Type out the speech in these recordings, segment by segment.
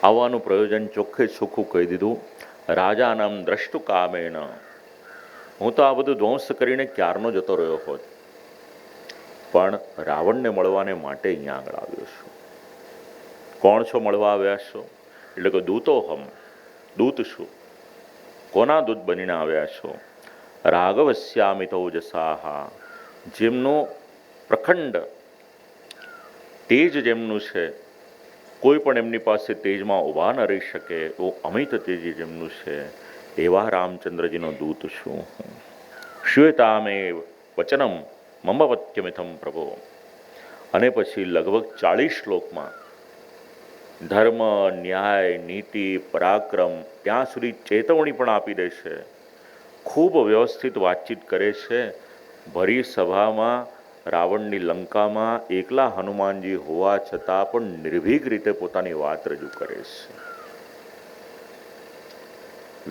આવવાનું પ્રયોજન ચોખ્ખે ચોખ્ખું કહી દીધું, રાજાનામ દ્રષ્ટુ કામેન, હું તો આ બધું ધ્વંસ કરીને ક્યારનો જતો રહ્યો હોત, પણ રાવણને મળવાને માટે અહીંયા આગળ આવ્યો છું. કોણ છો મળવા આવ્યા છો? એટલે કે દૂતોહમ, દૂત છું. કોના દૂત બનીને આવ્યા છો? રાઘવસ્યામિતો જસાહા, જેમનું પ્રખંડ તેજ જેમનું છે, કોઈ પણ એમની પાસે તેજમાં ઊભા ન રહી શકે એવું અમિત તેજી જેમનું છે, એવા રામચંદ્રજીનો દૂત છું હું. શ્વેતામે વચનમ મમ વત્યમિથમ પ્રભો. અને પછી લગભગ 40 શ્લોકમાં ધર્મ, ન્યાય, નીતિ, પરાક્રમ, ત્યાં સુધી ચેતવણી પણ આપી દે છે. ખૂબ વ્યવસ્થિત વાતચીત કરે છે. ભરી સભામાં રાવણની લંકામાં એકલા હનુમાનજી હોવા છતાં પણ નિર્ભીક રીતે પોતાની વાત રજૂ કરે છે.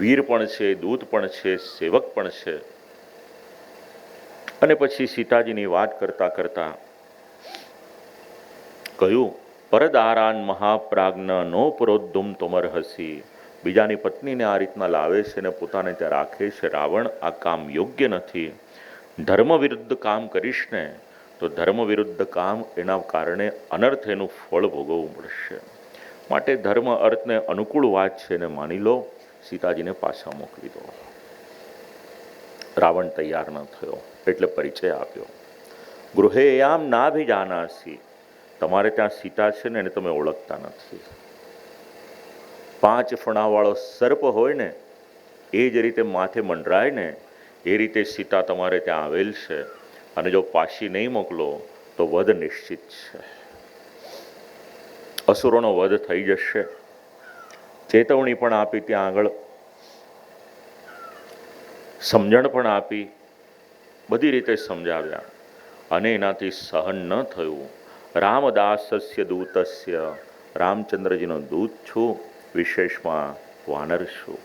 વીર પણ છે, દૂત પણ છે, સેવક પણ છે. અને પછી સીતાજીની વાત કરતા કરતા કહ્યું, પરદારાન મહાપ્રાજ્ઞ નો પુરોદ્ધુમ તોમરહસી. બીજાની પત્નીને આ રીતના લાવે છે ને પોતાને ત્યાં રાખે છે. રાવણ, આ કામ યોગ્ય નથી. ધર્મ વિરુદ્ધ કામ કરીશ ને તો ધર્મ વિરુદ્ધ કામ, એના કારણે અનર્થ એનું ફળ ભોગવવું પડશે. માટે ધર્મ અર્થને અનુકૂળ વાત છે ને માની લો, સીતાજીને પાછા મોકલી દો. રાવણ તૈયાર ન થયો એટલે પરિચય આપ્યો. ગૃહેયામ નાભિજાનાસી, તમારે ત્યાં સીતા છે ને એને તમે ઓળખતા નથી. 5 ફણાવાળો સર્પ હોય ને એ જ રીતે માથે મંડરાય ને એ રીતે સીતા તમારે ત્યાં આવેલ છે. અને જો પાછી નહીં મોકલો તો વધ નિશ્ચિત છે. અસુરોનો વધ થઈ જશે. ચેતવણી પણ આપી, ત્યાં આગળ સમજણ પણ આપી, બધી રીતે સમજાવ્યા, અને એનાથી સહન ન થયું. રામદાસસ્ય દૂતસ્ય, રામચંદ્રજીનો દૂત છું, વિશેષમાં વાનર છું.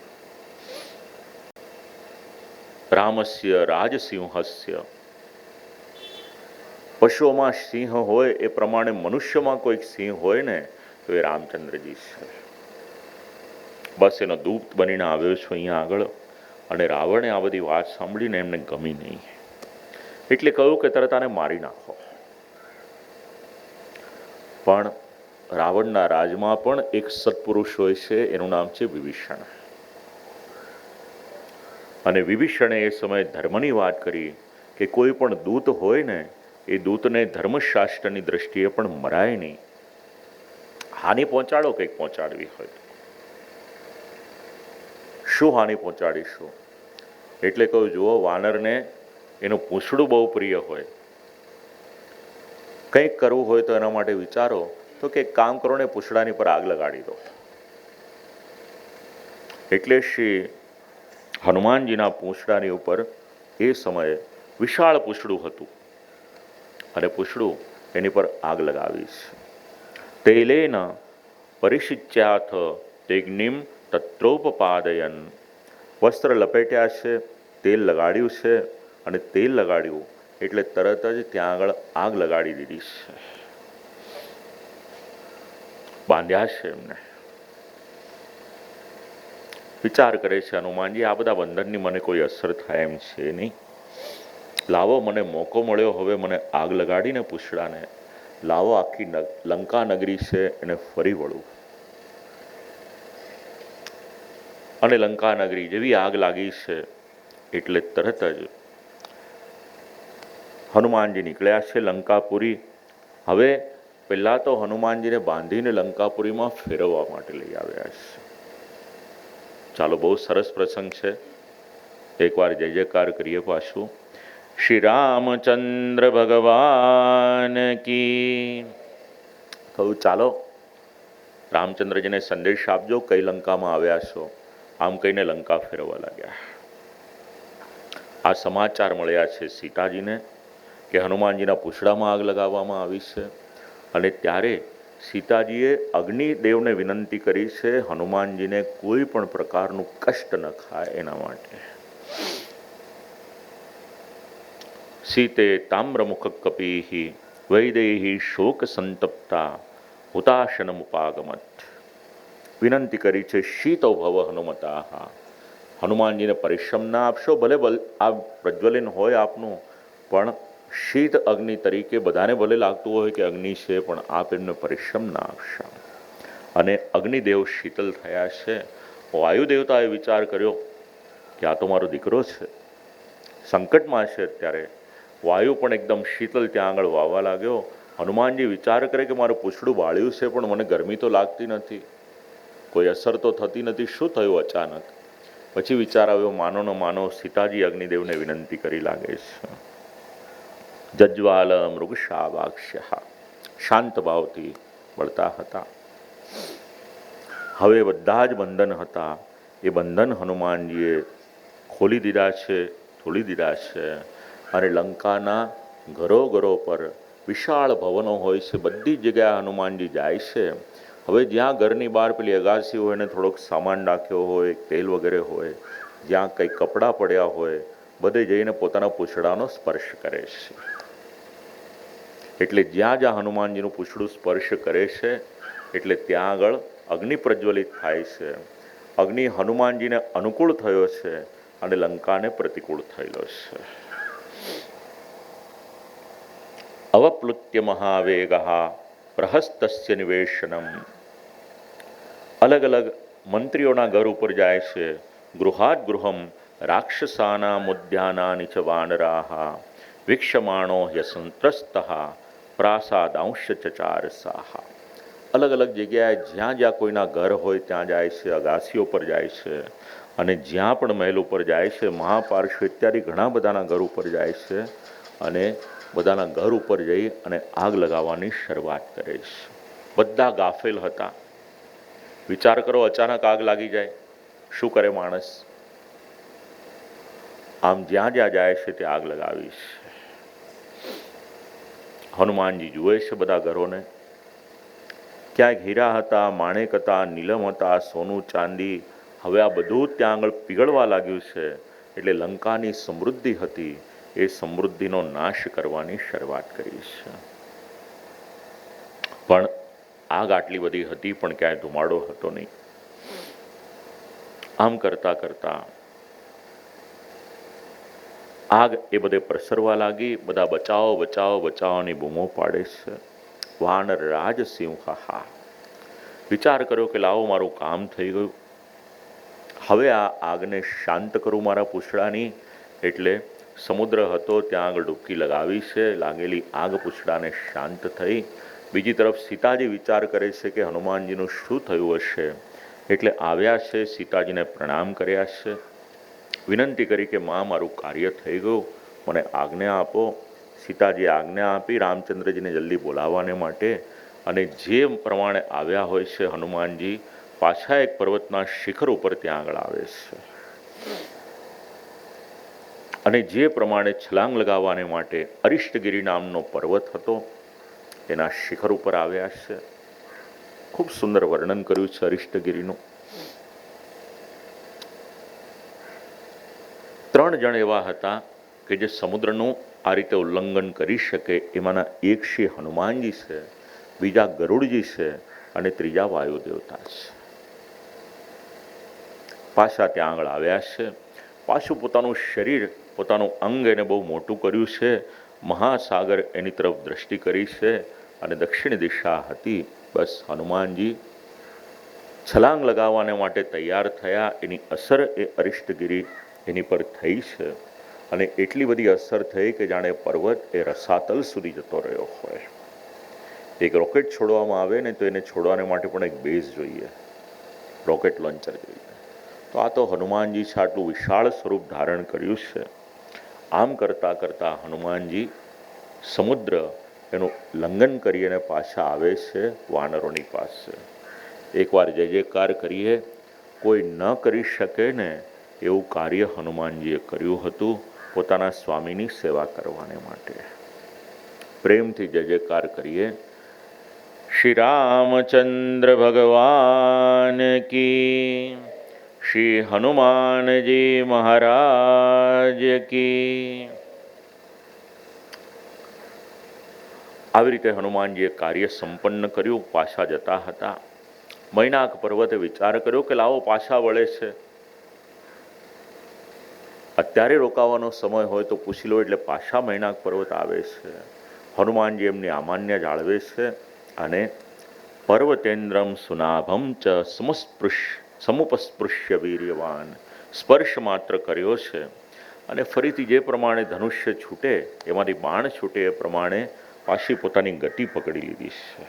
રામસ્ય રાજસિંહસ્ય, પશુઓમાં સિંહ હોય એ પ્રમાણે મનુષ્યમાં કોઈક સિંહ હોય ને તો એ રામચંદ્રજી છે. બસ એનો દૂત બનીને આવ્યો છું અહીંયા આગળ. અને રાવણે આ બધી વાત સાંભળીને એમને ગમી નહીં, એટલે કહ્યું કે તરત આને મારી નાખો. પણ રાવણના રાજમાં પણ એક સત્પુરુષ હોય છે, એનું નામ છે વિભીષણ. અને વિભીષણે એ સમયે ધર્મની વાત કરી કે કોઈ પણ દૂત હોય ને એ દૂતને ધર્મશાસ્ત્રની દ્રષ્ટિએ પણ મરાય નહીં. હાનિ પહોંચાડો, કંઈક પહોંચાડવી હોય. શું હાનિ પહોંચાડીશું? એટલે કહ્યું, જુઓ, વાનરને એનું પૂંછડું બહુ પ્રિય હોય. કંઈક કરવું હોય તો એના માટે વિચારો તો કે એક કામ કરો ને, પૂંછડાની પર આગ લગાડી દો. એટલે શ્રી હનુમાનજીના પૂંછડાની ઉપર એ સમયે વિશાળ પૂંછડું હતું અને પૂંછડું એની પર આગ લગાવી છે. તૈલેન પરિશિચ્યાથ તેગ્નિમ તત્રોપપાદયન, વસ્ત્ર લપેટ્યા છે, તેલ લગાડ્યું છે, અને તેલ લગાડ્યું એટલે તરત જ ત્યાં આગળ આગ લગાડી દીધી છે. બાંધ્યા છે એમને. વિચાર કરે છે હનુમાનજી, આ બધા બંધનની મને કોઈ અસર થાય એમ છે નહીં. લાવો, મને મોકો મળ્યો, હવે મને આગ લગાડીને પૂંછડાને લાવો, આખી લંકા નગરી છે એને ફરી વળું. અને લંકા નગરી જેવી આગ લાગી છે એટલે તરત જ હનુમાનજી નીકળ્યા છે લંકાપુરી. હવે પહેલાં તો હનુમાનજીને બાંધીને લંકાપુરીમાં ફેરવવા માટે લઈ આવ્યા છે. ચાલો, બહુ સરસ પ્રસંગ છે. એકવાર જય જયકાર કરીએ પાછું. શ્રી રામચંદ્ર ભગવાન કી. કહું, ચાલો રામચંદ્રજીને સંદેશ આપજો, કઈ લંકામાં આવ્યા છો. આમ કહીને લંકા ફેરવવા લાગ્યા. આ સમાચાર મળ્યા છે સીતાજીને કે હનુમાનજીના પૂંછડામાં આગ લગાવવામાં આવી છે. અને ત્યારે સીતાજીએ અગ્નિદેવને વિનંતી કરી છે હનુમાનજીને કોઈ પણ પ્રકારનું કષ્ટ ન ખાય એના માટે. સીતે તામ્રમુખ કપી વૈદેહી શોક સંતપ્તા હુતાશનમુપાગમત. વિનંતી કરી છે, શીતો ભવ હનુમતા. હનુમાનજીને પરિશ્રમ ના આપશો, ભલે આ પ્રજ્વલિન હોય આપનું, પણ શીત અગ્નિ તરીકે બધાને ભલે લાગતું હોય કે અગ્નિ છે, પણ આપ એમને પરિશ્રમ ના આપશો. અને અગ્નિદેવ શીતલ થયા છે. વાયુદેવતાએ વિચાર કર્યો કે આ તો મારો દીકરો છે, સંકટમાં છે અત્યારે. વાયુ પણ એકદમ શીતલ ત્યાં આગળ વાવવા લાગ્યો. હનુમાનજી વિચાર કરે કે મારું પૂંછડું બાળ્યું છે, પણ મને ગરમી તો લાગતી નથી, કોઈ અસર તો થતી નથી, શું થયું અચાનક? પછી વિચાર આવ્યો, માનો ન માનો સીતાજી અગ્નિદેવને વિનંતી કરી લાગે છે. જજ્વાલ મૃગશાવાક્ષ્ય, શાંત ભાવથી વળતા હતા. હવે બધા જ બંધન હતા, એ બંધન હનુમાનજીએ ખોલી દીધા છે, તોડી દીધા છે. અને લંકાના ઘરો ઘરો પર વિશાળ ભવનો હોય છે, બધી જગ્યાએ હનુમાનજી જાય છે. હવે જ્યાં ઘરની બહાર પેલી અગાસી હોય ને થોડોક સામાન રાખ્યો હોય, તેલ વગેરે હોય, જ્યાં કંઈક કપડાં પડ્યા હોય, બધે જઈને પોતાના પૂંછડાનો સ્પર્શ કરે છે. એટલે જ્યાં જ્યાં હનુમાનજીનું પૂંછડું સ્પર્શ કરે છે, એટલે ત્યાં આગળ અગ્નિ પ્રજ્વલિત થાય છે. અગ્નિ હનુમાનજીને અનુકૂળ થયો છે અને લંકાને પ્રતિકૂળ થયેલો છે. અવપ્લુત્ય મહાવેગ પ્રહસ્તસ્ય નિવેશનમ. અલગ અલગ મંત્રીઓના ઘર ઉપર જાય છે. ગૃહાદ ગૃહમ રાક્ષસાના મુદ્યાનાનિ ચ વાનરાહ વિક્ષમાણો યસંત્રસ્ત પ્રાસાદાંશ ચચારસાહ. અલગ અલગ જગ્યાએ જ્યાં જ્યાં કોઈના ઘર હોય ત્યાં જાય છે, અગાસીઓ પર જાય છે, અને જ્યાં પણ મહેલ ઉપર જાય છે, મહાપાર્શ્વ ઇત્યાદિ ઘણા બધાના ઘર ઉપર જાય છે, અને બધાના ઘર ઉપર જઈ અને આગ લગાવવાની શરૂઆત કરે છે. બધા ગાફેલ હતા. વિચાર કરો, અચાનક આગ લાગી જાય, શું કરે માણસ? આમ જ્યાં જ્યાં જાય છે તે આગ લગાવી છે. હનુમાનજી જુએ છે બધા ઘરોને. ક્યાંક હીરા હતા, માણેક હતા, નીલમ હતા, સોનું ચાંદી, હવે આ બધું જ ત્યાં આગળ પીગળવા લાગ્યું છે. એટલે લંકાની સમૃદ્ધિ હતી, એ સમૃદ્ધિનો નાશ કરવાની શરૂઆત કરી છે. પણ આગ આટલી બધી હતી, પણ ક્યાંય ધુમાડો હતો નહીં. આમ કરતા કરતા આગ એ બધે પ્રસરવા લાગી. બધા બચાવો બચાવો બચાવોની બૂમો પાડે છે. વાનર રાજ સિંહા વિચાર કર્યો કે લાવો, મારું કામ થઈ ગયું, હવે આ આગને શાંત કરું મારા પૂંછડાની. એટલે સમુદ્ર હતો ત્યાં આગળ ડૂબકી લગાવી છે. લાગેલી આગ પૂંછડાને શાંત થઈ. બીજી તરફ સીતાજી વિચાર કરે છે કે હનુમાનજીનું શું થયું હશે, એટલે આવ્યા છે, સીતાજીને પ્રણામ કર્યા છે, વિનંતી કરી કે માં, મારું કાર્ય થઈ ગયું, મને આજ્ઞા આપો. સીતાજીએ આજ્ઞા આપી રામચંદ્રજીને જલ્દી બોલાવવાને માટે. અને જે પ્રમાણે આવ્યા હોય છે હનુમાનજી, પાછા એક પર્વતના શિખર ઉપર ત્યાં આગળ આવે છે. અને જે પ્રમાણે છલાંગ લગાવવાને માટે અરિષ્ટગીરી નામનો પર્વત હતો, એના શિખર ઉપર આવ્યા છે. ખૂબ સુંદર વર્ણન કર્યું છે અરિષ્ટગીરીનું. 3 જણ એવા હતા કે જે સમુદ્રનું આ રીતે ઉલ્લંઘન કરી શકે. એમાંના એક શ્રી હનુમાનજી છે, બીજા ગરુડજી છે, અને ત્રીજા વાયુદેવતા છે. પાછા ત્યાં આગળ આવ્યા છે. પાછું પોતાનું શરીર, પોતાનું અંગ એને બહુ મોટું કર્યું છે. મહાસાગર એની તરફ દ્રષ્ટિ કરી છે, અને દક્ષિણ દિશા હતી. બસ હનુમાનજી છલાંગ લગાવવાને માટે તૈયાર થયા. એની અસર એ અરિષ્ટગીરી એની પર થઈ છે. અને એટલી બધી અસર થઈ કે જાણે પર્વત એ રસાતલ સુધી જતો રહ્યો હોય. એક રોકેટ છોડવામાં આવે ને, તો એને છોડવાને માટે પણ એક બેઝ જોઈએ, રોકેટ લોન્ચર જોઈએ. તો આ તો હનુમાનજી છે, આટલું વિશાળ સ્વરૂપ ધારણ કર્યું છે. આમ કરતાં કરતાં હનુમાનજી સમુદ્ર એનું લંઘન કરી અને પાછા આવે છે વાનરોની પાસે. એકવાર જય જયકાર કરીએ, કોઈ ન કરી શકે ને એવું કાર્ય હનુમાનજીએ કર્યું હતું, પોતાના સ્વામીની સેવા કરવાને માટે. પ્રેમથી જય જયકાર કરીએ. શ્રી રામચંદ્ર ભગવાન કી, શ્રી હનુમાનજી મહારાજ કી. આવી રીતે હનુમાનજીએ કાર્ય સંપન્ન કર્યું. પાછા જતા હતા. મૈનાક પર્વતે વિચાર કર્યો કે લાવો પાછા વળે છે, અત્યારે રોકાવાનો સમય હોય તો પૂછી લો. એટલે પાછા મૈનાક પર્વત આવે છે. હનુમાનજી એમની આમાન્ય જાળવે છે અને પર્વતેન્દ્રમ સુનાભમ ચ સમુપસ્પૃશ્ય વીર્યવાન, સ્પર્શ માત્ર કર્યો છે અને ફરીથી જે પ્રમાણે ધનુષ્ય છૂટે, એમાંથી બાણ છૂટે, એ પ્રમાણે પાછી પોતાની ગતિ પકડી લીધી છે.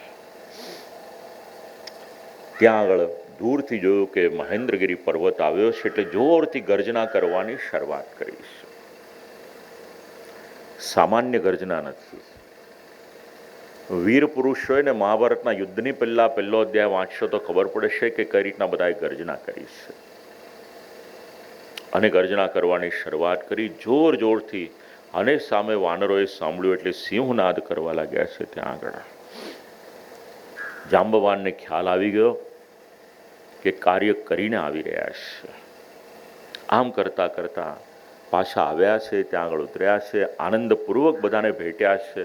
ત્યાં આગળ દૂરથી જોયું કે મહેન્દ્રગીરી પર્વત આવ્યો છે, એટલે જોરથી ગર્જના કરવાની શરૂઆત કરી છે. સામાન્ય ગર્જના નથી. વીર પુરુષોએ ને મહાભારતના યુદ્ધની પહેલો અધ્યાય વાંચશો તો ખબર પડશે કે કઈ રીતના બધાએ ગર્જના કરી છે. અને ગર્જના કરવાની શરૂઆત કરી જોર જોરથી. અને સામે વાનરોએ સાંભળ્યું એટલે સિંહનાદ કરવા લાગ્યા છે. ત્યાં આગળ જાંબવાનને ખ્યાલ આવી ગયો કે કાર્ય કરીને આવી રહ્યા છે. આમ કરતા કરતા પાછા આવ્યા છે, ત્યાં આગળ ઉતર્યા છે, આનંદપૂર્વક બધાને ભેટ્યા છે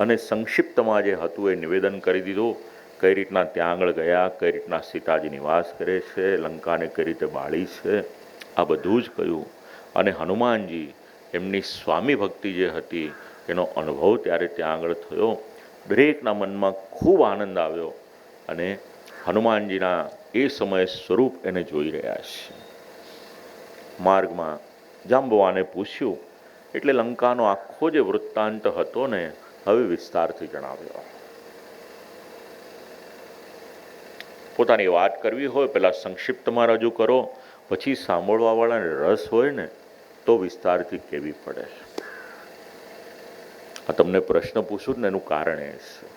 અને સંક્ષિપ્તમાં જે હતું એ નિવેદન કરી દીધું. કઈ રીતના ત્યાં આગળ ગયા, કઈ રીતના સીતાજી નિવાસ કરે છે, લંકાને કઈ રીતે બાળી છે, આ બધું જ કહ્યું. અને હનુમાનજી એમની સ્વામી ભક્તિ જે હતી એનો અનુભવ ત્યારે ત્યાં આગળ થયો. દરેકના મનમાં ખૂબ આનંદ આવ્યો અને હનુમાનજીના એ સમયે સ્વરૂપ એને જોઈ રહ્યા છે. માર્ગમાં જાંબવાને પૂછ્યું એટલે લંકાનો આખો જે વૃત્તાંત હતો ને હવે વિસ્તારથી જણાવ્યો. પોતાની વાત કરવી હોય પહેલાં સંક્ષિપ્તમાં રજૂ કરો, પછી સાંભળવાવાળાને રસ હોય ને તો વિસ્તારથી કહેવી પડે. આ તમને પ્રશ્ન પૂછું ને એનું કારણ એ છે.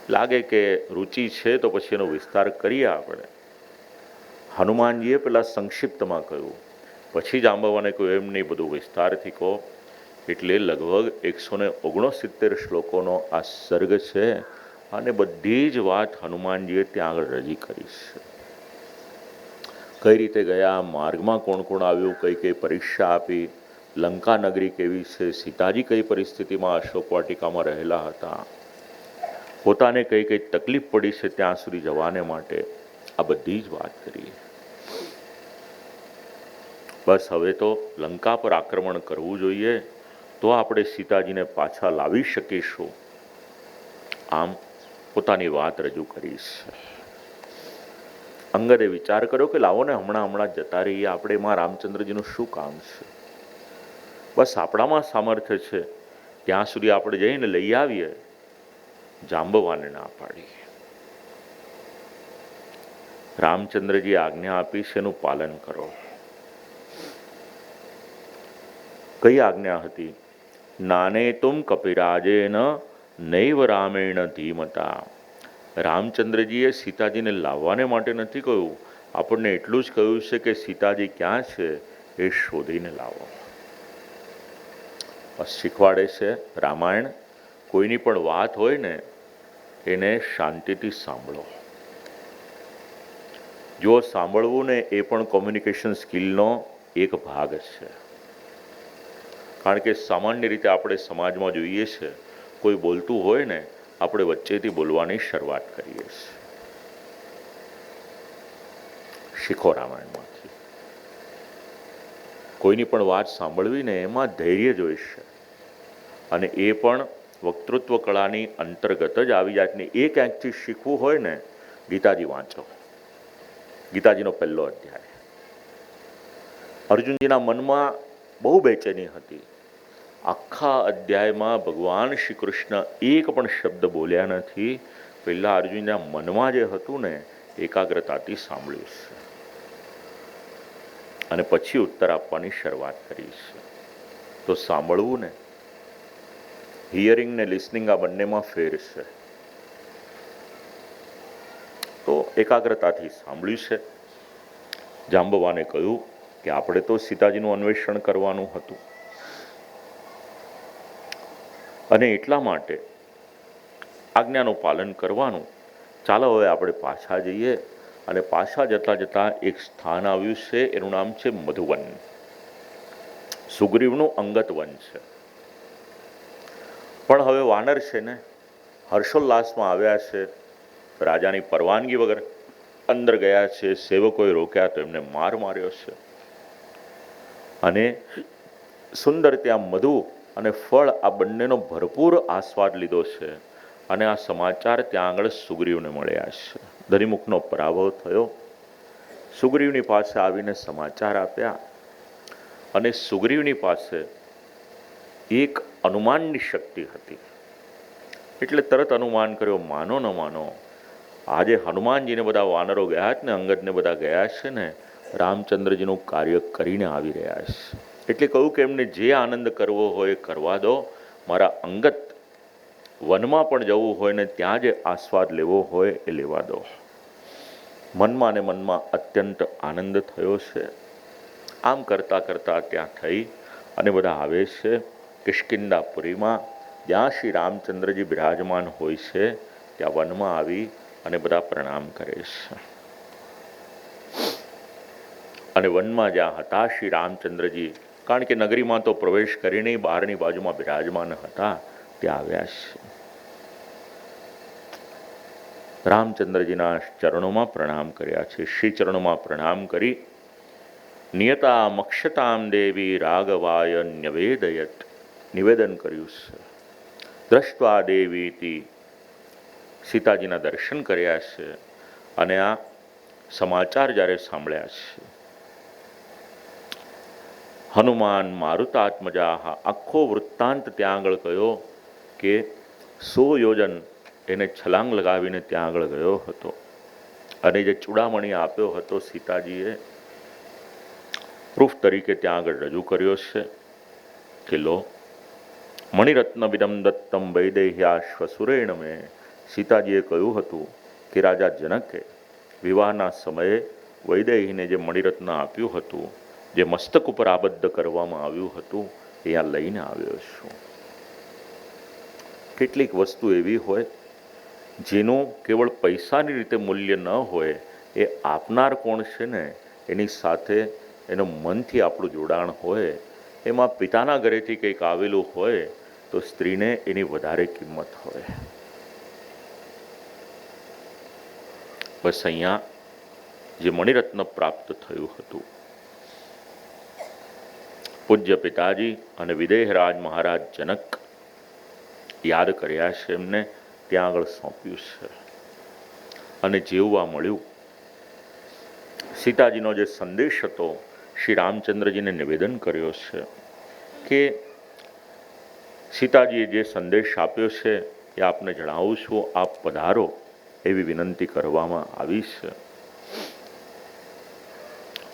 લાગે કે રુચિ છે તો પછી એનો વિસ્તાર કરીએ આપણે. હનુમાનજીએ પેલા સંક્ષિપ્તમાં કહ્યું, પછી જાંબવાને કહ્યું એમ નહીં, બધું વિસ્તારથી કહો. એટલે લગભગ 169 શ્લોકોનો આ સર્ગ છે અને બધી જ વાત હનુમાનજીએ ત્યાં આગળ રજી કરી છે. કઈ રીતે ગયા, માર્ગમાં કોણ કોણ આવ્યું, કઈ કઈ પરીક્ષા આપી, લંકા નગરી કેવી છે, સીતાજી કઈ પરિસ્થિતિમાં અશોક વાટિકામાં રહેલા હતા, પોતાને કઈ કઈ તકલીફ પડી છે ત્યાં સુધી જવાને માટે, આ બધી જ વાત કરી. બસ હવે તો લંકા પર આક્રમણ કરવું જોઈએ, તો આપણે સીતાજીને પાછા લાવી શકીશું. આમ પોતાની વાત રજૂ કરીશ. અંગદે વિચાર કર્યો કે લાવો ને હમણાં જતા રહીએ, આપણે એમાં રામચંદ્રજીનું શું કામ છે? બસ આપણામાં સામર્થ્ય છે ત્યાં સુધી આપણે જઈને લઈ આવીએ. જાંબવાને ના પાડી. રામચંદ્રજી આજ્ઞા આપી છે એનું પાલન કરો. કઈ આજ્ઞા હતી? નાને તુમ કપિરાજેન નૈવ રામેણ ધીમતા. રામચંદ્રજીએ સીતાજીને લાવવાને માટે નથી કહ્યું, આપણને એટલું જ કહ્યું છે કે સીતાજી ક્યાં છે એ શોધીને લાવો. બસ શીખવાડે છે રામાયણ. કોઈની પણ વાત હોય ને એને શાંતિથી સાંભળો. જો સાંભળવું ને એ પણ કોમ્યુનિકેશન સ્કિલનો એક ભાગ છે. કારણ કે સામાન્ય રીતે આપણે સમાજમાં જોઈએ છે, કોઈ બોલતું હોય ને આપણે વચ્ચેથી બોલવાની શરૂઆત કરીએ છીએ. શીખો રામાયણમાંથી. કોઈની પણ વાત સાંભળવી ને એમાં ધૈર્ય જોઈશે અને એ પણ વક્તૃત્વ કળાની અંતર્ગત જ આવી જાતને. એ ક્યાંકથી શીખવું હોય ને ગીતાજી વાંચો. ગીતાજીનો પહેલો અધ્યાય. અર્જુનજીના મનમાં બહુ બેચેની હતી. આખા અધ્યાયમાં ભગવાન શ્રી કૃષ્ણ એક પણ શબ્દ બોલ્યા નથી. પહેલા અર્જુનના મનમાં જે હતું ને એકાગ્રતાથી સાંભળ્યું છે અને પછી ઉત્તર આપવાની શરૂઆત કરી છે. તો સાંભળવું ને, હિયરિંગ ને લિસનિંગ આ બંનેમાં ફેર છે. તો એકાગ્રતાથી સાંભળ્યું છે. જાંબવાને કહ્યું કે આપણે તો સીતાજીનું અન્વેષણ કરવાનું હતું અને એટલા માટે આજ્ઞાનું પાલન કરવાનું. ચાલો હવે આપણે પાછા જઈએ. અને પાછા જતાં જતાં એક સ્થાન આવ્યું છે, એનું નામ છે મધુવન. સુગ્રીવનું અંગત વન છે. પણ હવે વાનર છે ને હર્ષોલ્લાસમાં આવ્યા છે. રાજાની પરવાનગી વગર અંદર ગયા છે, સેવકોએ રોક્યા તો એમને માર માર્યો છે, અને સુંદર ત્યાં મધુ અને ફળ આ બંનેનો ભરપૂર આસ્વાદ લીધો છે. અને આ સમાચાર ત્યાં આગળ સુગ્રીવને મળ્યા છે. ધનિમુખનો પરાભવ થયો, સુગ્રીવની પાસે આવીને સમાચાર આપ્યા, અને સુગ્રીવની પાસે એક અનુમાનની શક્તિ હતી. એટલે તરત અનુમાન કર્યો, માનો ન માનો, આજે હનુમાનજીને બધા વાનરો ગયા છે ને, અંગદને બધા ગયા છે ને, રામચંદ્રજીનું કાર્ય કરીને આવી રહ્યા છે. એટલે કહ્યું કે એમને જે આનંદ કરવો હોય કરવા દો, મારા અંગત વનમાં પણ જવું હોય ને ત્યાં જે આસ્વાદ લેવો હોય એ લેવા દો. મનમાં ને મનમાં અત્યંત આનંદ થયો છે. આમ કરતાં કરતાં ત્યાં થઈ અને બધા આવે છે કિષ્કિંધાપુરીમાં, જ્યાં શ્રી રામચંદ્રજી બિરાજમાન હોય છે, ત્યાં વનમાં આવી અને બધા પ્રણામ કરે છે. અને વનમાં જ્યાં હતા શ્રી રામચંદ્રજી, કારણ કે નગરીમાં તો પ્રવેશ કરીને બહારની બાજુમાં બિરાજમાન હતા, ત્યાં આવ્યા છે. રામચંદ્રજીના ચરણોમાં પ્રણામ કર્યા છે. શ્રી ચરણોમાં પ્રણામ કરી નિયતા મક્ષતામ દેવી રાઘવાય ન્યવેદયત, નિવેદન કર્યું છે. દ્રષ્ટવા દેવીથી સીતાજીના દર્શન કર્યા છે, અને આ સમાચાર જ્યારે સાંભળ્યા છે, હનુમાન મારુતાત્મજા, આખો વૃત્તાંત ત્યાં આગળ કયો કે 100 યોજન એને છલાંગ લગાવીને ત્યાં આગળ ગયો હતો, અને જે ચૂડામણી આપ્યો હતો સીતાજીએ પ્રૂફ તરીકે ત્યાં આગળ રજૂ કર્યો છે કે લો મણિરત્ન વિદમ દત્તમ વૈદેહ્યા શ્વસુરેણ મેં. સીતાજીએ કહ્યું હતું કે રાજા જનકે વિવાહના સમયે વૈદેહીને જે મણિરત્ન આપ્યું હતું, જે મસ્તક ઉપર આબદ્ધ કરવામાં આવ્યું હતું, એ આ લઈને આવ્યો છું. કેટલીક વસ્તુ એવી હોય જેનું કેવળ પૈસાની રીતે મૂલ્ય ન હોય, એ આપનાર કોણ છે ને એની સાથે એનું મનથી આપણું જોડાણ હોય. એમાં પિતાના ઘરેથી કંઈક આવેલું હોય તો સ્ત્રીને એની વધારે કિંમત હોય. બસ અહીંયા જે મણિરત્ન પ્રાપ્ત થયું હતું, પૂજ્ય પિતાજી અને વિદેહરાજ મહારાજ જનક યાદ કર્યા છે, એમને ત્યાં આગળ સોંપ્યું છે. અને જેવું આ મળ્યું, સીતાજીનો જે સંદેશ હતો શ્રી રામચંદ્રજીને નિવેદન કર્યો છે કે સીતાજીએ જે સંદેશ આપ્યો છે એ આપને જણાવું છું, આપ પધારો એવી વિનંતી કરવામાં આવી છે.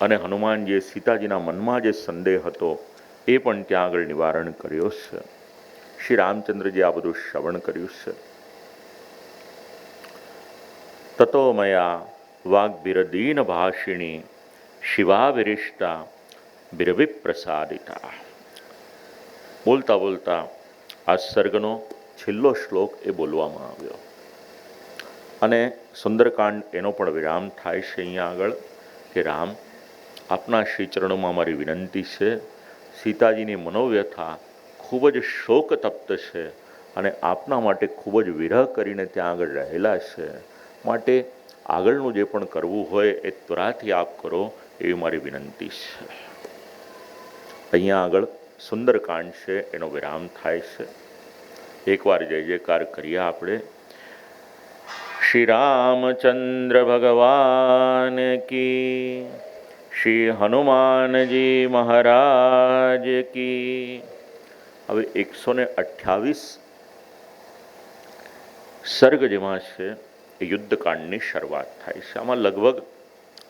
અને હનુમાનજીએ સીતાજીના મનમાં જે સંદેહ હતો એ પણ ત્યાં આગળ નિવારણ કર્યો છે. શ્રી રામચંદ્રજી આ બધું શ્રવણ કર્યું છે. તતો મયા વાગ્ભિરદીન ભાષિણી શિવા વિરિષ્ટા બિરવિપ્રસાદિતા. બોલતા બોલતા આ સર્ગનો છેલ્લો શ્લોક એ બોલવામાં આવ્યો, અને સુંદરકાંડ એનો પણ વિરામ થાય છે અહીંયા આગળ કે રામ, આપના શ્રી ચરણોમાં મારી વિનંતી છે. સીતાજીની મનોવ્યથા ખૂબ જ શોકતપ્ત છે, અને આપના માટે ખૂબ જ વિરહ કરીને ત્યાં આગળ રહેલા છે. માટે આગળનું જે પણ કરવું હોય એ ત્વરાથી આપ કરો એવી મારી વિનંતી છે. અહીંયા આગળ સુંદરકાંડ છે એનો વિરામ થાય છે. એકવાર જય જયકાર કરીએ આપણે. શ્રી રામચંદ્ર ભગવાન કી, શ્રી હનુમાનજી મહારાજ કી. હવે 128 સર્ગ જેમાં છે એ યુદ્ધકાંડની શરૂઆત થાય છે. આમાં લગભગ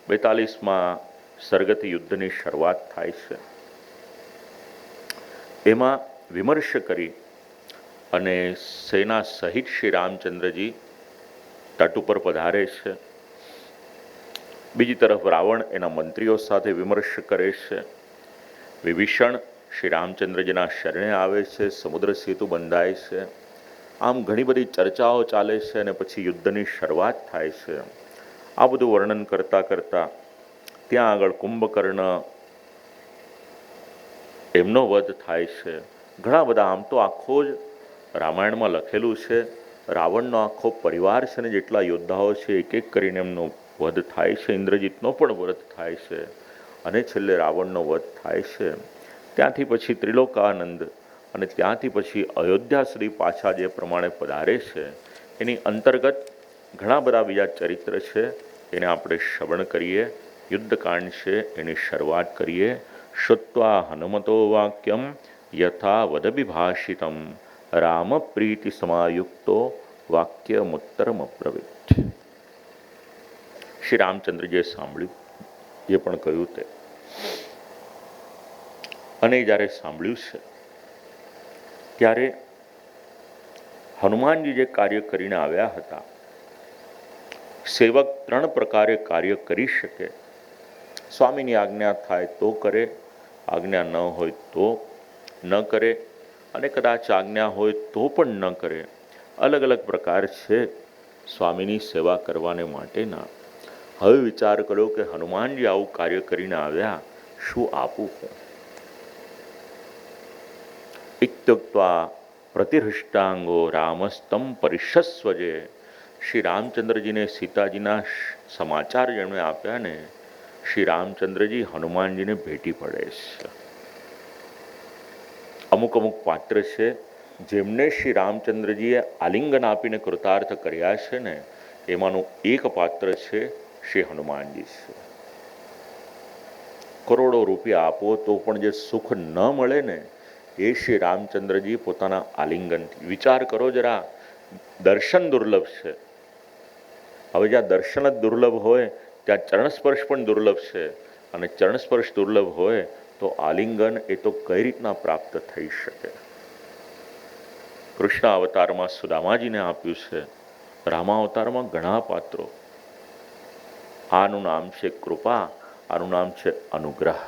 42માં સર્ગથી યુદ્ધની શરૂઆત થાય છે. એમાં વિમર્શ કરી અને સેના સહિત શ્રી રામચંદ્રજી તટ ઉપર પધારે છે. બીજી તરફ રાવણ એના મંત્રીઓ સાથે વિમર્શ કરે છે. વિભીષણ શ્રી રામચંદ્રજીના શરણે આવે છે, સમુદ્ર સેતુ બંધાય છે. આમ ઘણી બધી ચર્ચાઓ ચાલે છે, અને પછી યુદ્ધની શરૂઆત થાય છે. આ બધું વર્ણન કરતાં કરતાં ત્યાં આગળ કુંભકર્ણ એમનો વધ થાય છે. ઘણા બધા, આમ તો આખો જ રામાયણમાં લખેલું છે, રાવણનો આખો પરિવાર છે ને, જેટલા યોદ્ધાઓ છે, એક એક કરીને એમનો વધ થાય છે. ઇન્દ્રજીતનો પણ વધ થાય છે અને છેલ્લે રાવણનો વધ થાય છે. ત્યાંથી પછી ત્રિલોકાનંદ અને ત્યાંથી પછી અયોધ્યા સુધી પાછા જે પ્રમાણે પધારે છે, એની અંતર્ગત ઘણા બધા બીજા ચરિત્ર છે. એને આપણે શ્રવણ કરીએ. યુદ્ધકાંડ છે એની શરૂઆત કરીએ. શ્રુત્વા હનુમતો વાક્યમ યથા વદભિભાષિતમ રામ પ્રીતિ સમાયુક્તો વાક્યમુત્તરમ અબ્રવીત. શ્રી રામચંદ્રજીએ સાંભળ્યું, એ પણ કહ્યું તે. અને જ્યારે સાંભળ્યું છે ત્યારે હનુમાનજી જે કાર્ય કરીને આવ્યા હતા, સેવક 3 પ્રકારે કાર્ય કરી શકે. સ્વામીની આજ્ઞા થાય તો કરે, આજ્ઞા ન હોય તો ન કરે, અને કદાચ આજ્ઞા હોય તો પણ ન કરે. અલગ અલગ પ્રકાર છે સ્વામીની સેવા કરવાને માટેના. હવે વિચાર કરો કે હનુમાનજી આવું કાર્ય કરીને આવ્યા, શું આપું હું? ઇત્યુક્ત્વા પ્રતિહૃષ્ટાંગો રામસ્તમ પરિષસ્વજે. શ્રી રામચંદ્રજીને સીતાજીના સમાચાર જેમણે આપ્યા ને, શ્રી રામચંદ્રજી હનુમાનજીને ભેટી પડે છે. અમુક અમુક પાત્ર છે જેમને શ્રી રામચંદ્રજીએ આલિંગન આપીને કૃતાર્થ કર્યા છે ને, એમાંનું એક પાત્ર છે શ્રી હનુમાનજી છે. કરોડો રૂપિયા આપો તો પણ જે સુખ ન મળે ને, એ શ્રી રામચંદ્રજી પોતાના આલિંગનથી. વિચાર કરો જરા, દર્શન દુર્લભ છે. હવે જ્યાં દર્શન જ દુર્લભ હોય ત્યાં ચરણસ્પર્શ પણ દુર્લભ છે, અને ચરણસ્પર્શ દુર્લભ હોય તો આલિંગન એ તો કઈ રીતના પ્રાપ્ત થઈ શકે? કૃષ્ણ અવતારમાં સુદામાજીને આપ્યું છે, રામાવતારમાં ઘણા પાત્રો. આનું નામ છે કૃપા, આનું નામ છે અનુગ્રહ.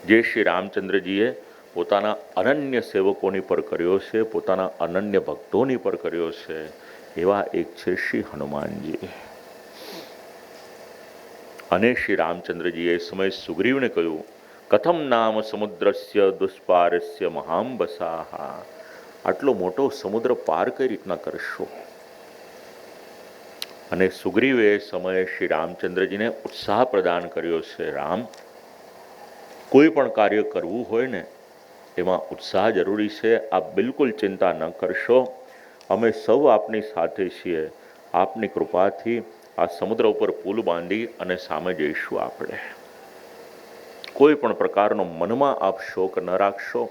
જે શ્રી રામચંદ્રજીએ પોતાના અનન્ય સેવકોની પર કર્યો છે, પોતાના અનન્ય ભક્તોની પર કર્યો છે, એવા એક છે શ્રી હનુમાનજી. અને શ્રી રામચંદ્રજીએ એ સમયે સુગ્રીવને કહ્યું, કથમ નામ સમુદ્રસ્ય દુષ્પારસ્ય મહાંબસાહા. આટલો મોટો સમુદ્ર પાર કઈ રીતના કરશો? અને સુગ્રીવે એ સમયે શ્રી રામચંદ્રજીને ઉત્સાહ પ્રદાન કર્યો છે. રામ, કોઈ પણ કાર્ય કરવું હોય ને, એમાં ઉત્સાહ જરૂરી છે. આપ બિલકુલ ચિંતા ન કરશો. અમે સૌ આપની સાથે છીએ. આપની કૃપાથી આ સમુદ્ર ઉપર પુલ બાંધી અને સામે જઈશું આપણે. કોઈ પણ પ્રકારનો મનમાં આપ શોક ન રાખશો,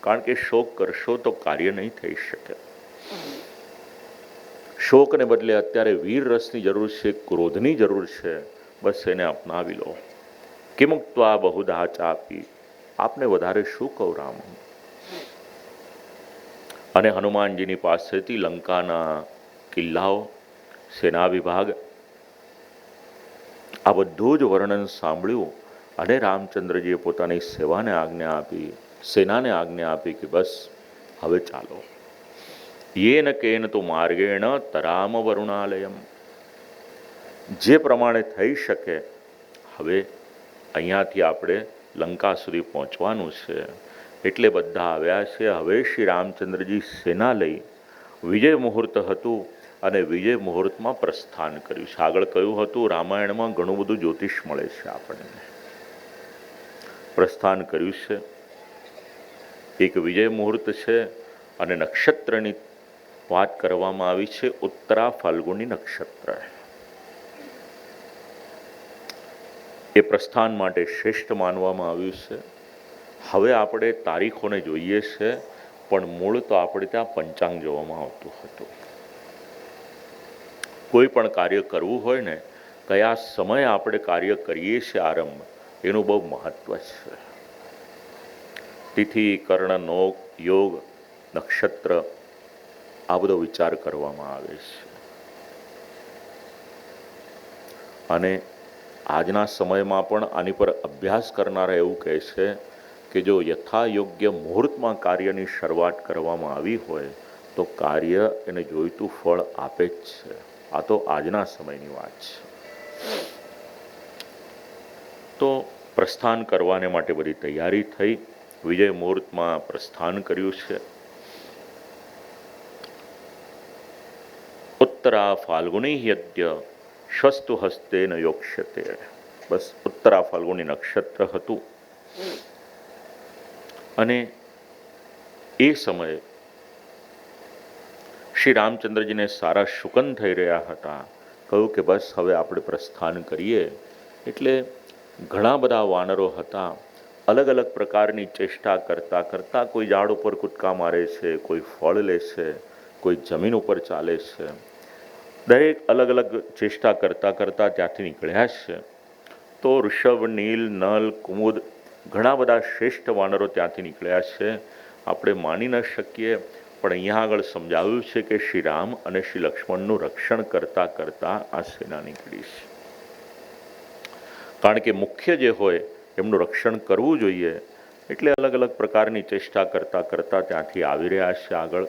કારણ કે શોક કરશો તો કાર્ય નહીં થઈ શકે. શોકને બદલે અત્યારે વીર રસની જરૂર છે, ક્રોધની જરૂર છે. બસ એને અપનાવી લો. કિમુક્ત્વા બહુધા ચાપી. આપને વધારે શું કહું રામ? અને હનુમાનજીની પાસેથી લંકાના કિલ્લાઓ, સેના વિભાગ, આ બધું જ વર્ણન સાંભળ્યું. અને રામચંદ્રજીએ પોતાની સેવાને આજ્ઞા આપી, સેનાને આજ્ઞા આપી કે બસ હવે ચાલો. યેન કેન તો માર્ગેણ તરામ વરુણાલયમ. જે પ્રમાણે થઈ શકે, હવે અહીંયાથી આપણે લંકા સુધી પહોંચવાનું છે. એટલે બધા આવ્યા છે. હવે શ્રી રામચંદ્રજી સેના લઈ, વિજય મુહૂર્ત હતું અને વિજય મુહૂર્તમાં પ્રસ્થાન કર્યું છે. આગળ કહ્યું હતું, રામાયણમાં ઘણું બધું જ્યોતિષ મળે છે આપણને. પ્રસ્થાન કર્યું છે. એક વિજય મુહૂર્ત છે અને નક્ષત્રની વાત કરવામાં આવી છે, ઉત્તરા ફાલ્ગુની નક્ષત્ર. એ પ્રસ્થાન માટે શ્રેષ્ઠ માનવામાં આવ્યું છે. હવે આપણે તારીખોને જોઈએ છે, પણ મૂળ તો આપણે ત્યાં પંચાંગ જોવામાં આવતું હતું. કોઈ પણ કાર્ય કરવું હોય ને, કયા સમયે આપણે કાર્ય કરીએ છીએ આરંભ, એનું બહુ મહત્વ છે. તિથિ, કર્ણ, નોક, યોગ, નક્ષત્ર, આ બધો વિચાર કરવામાં આવે છે. અને આજના સમયમાં પણ આની પર અભ્યાસ કરનારા એવું કહે છે કે જો યથાયોગ્ય મુહૂર્તમાં કાર્યની શરૂઆત કરવામાં આવી હોય તો કાર્ય એને જોઈતું ફળ આપે જ છે. આ તો આજના સમયની વાત છે. તો પ્રસ્થાન કરવાને માટે બધી તૈયારી થઈ. વિજય મુહૂર્તમાં પ્રસ્થાન કર્યું છે. ઉત્તરા ફાલ્ગુની યદ્ય સ્વસ્તુ હસ્તે ન યોક્ષ્યતે. બસ ઉત્તરા ફાલ્ગુની નક્ષત્ર હતું અને એ સમયે શ્રી રામચંદ્રજીને સારા શુકન થઈ રહ્યા હતા. કહ્યું કે બસ હવે આપણે પ્રસ્થાન કરીએ. એટલે ઘણા બધા વાનરો હતા, અલગ અલગ પ્રકારની ચેષ્ટા કરતા કરતા, કોઈ ઝાડ ઉપર કૂદકા મારે છે, કોઈ ફળ લે છે, કોઈ જમીન ઉપર ચાલે છે. દરેક અલગ અલગ ચેષ્ટા કરતા કરતા ત્યાંથી નીકળ્યા છે. તો ઋષભ, નીલ, નલ, કુમુદ ઘણા બધા શ્રેષ્ઠ વાનરો ત્યાંથી નીકળ્યા છે. આપણે માની ન શકીએ, પણ અહીંયા આગળ સમજાવ્યું છે કે શ્રી રામ અને શ્રી લક્ષ્મણનું રક્ષણ કરતા કરતા આ સેના નીકળી છે. કારણ કે મુખ્ય જે હોય એમનું રક્ષણ કરવું જોઈએ, એટલે અલગ અલગ પ્રકારની ચેષ્ટા કરતા કરતા ત્યાંથી આવી રહ્યા છે આગળ.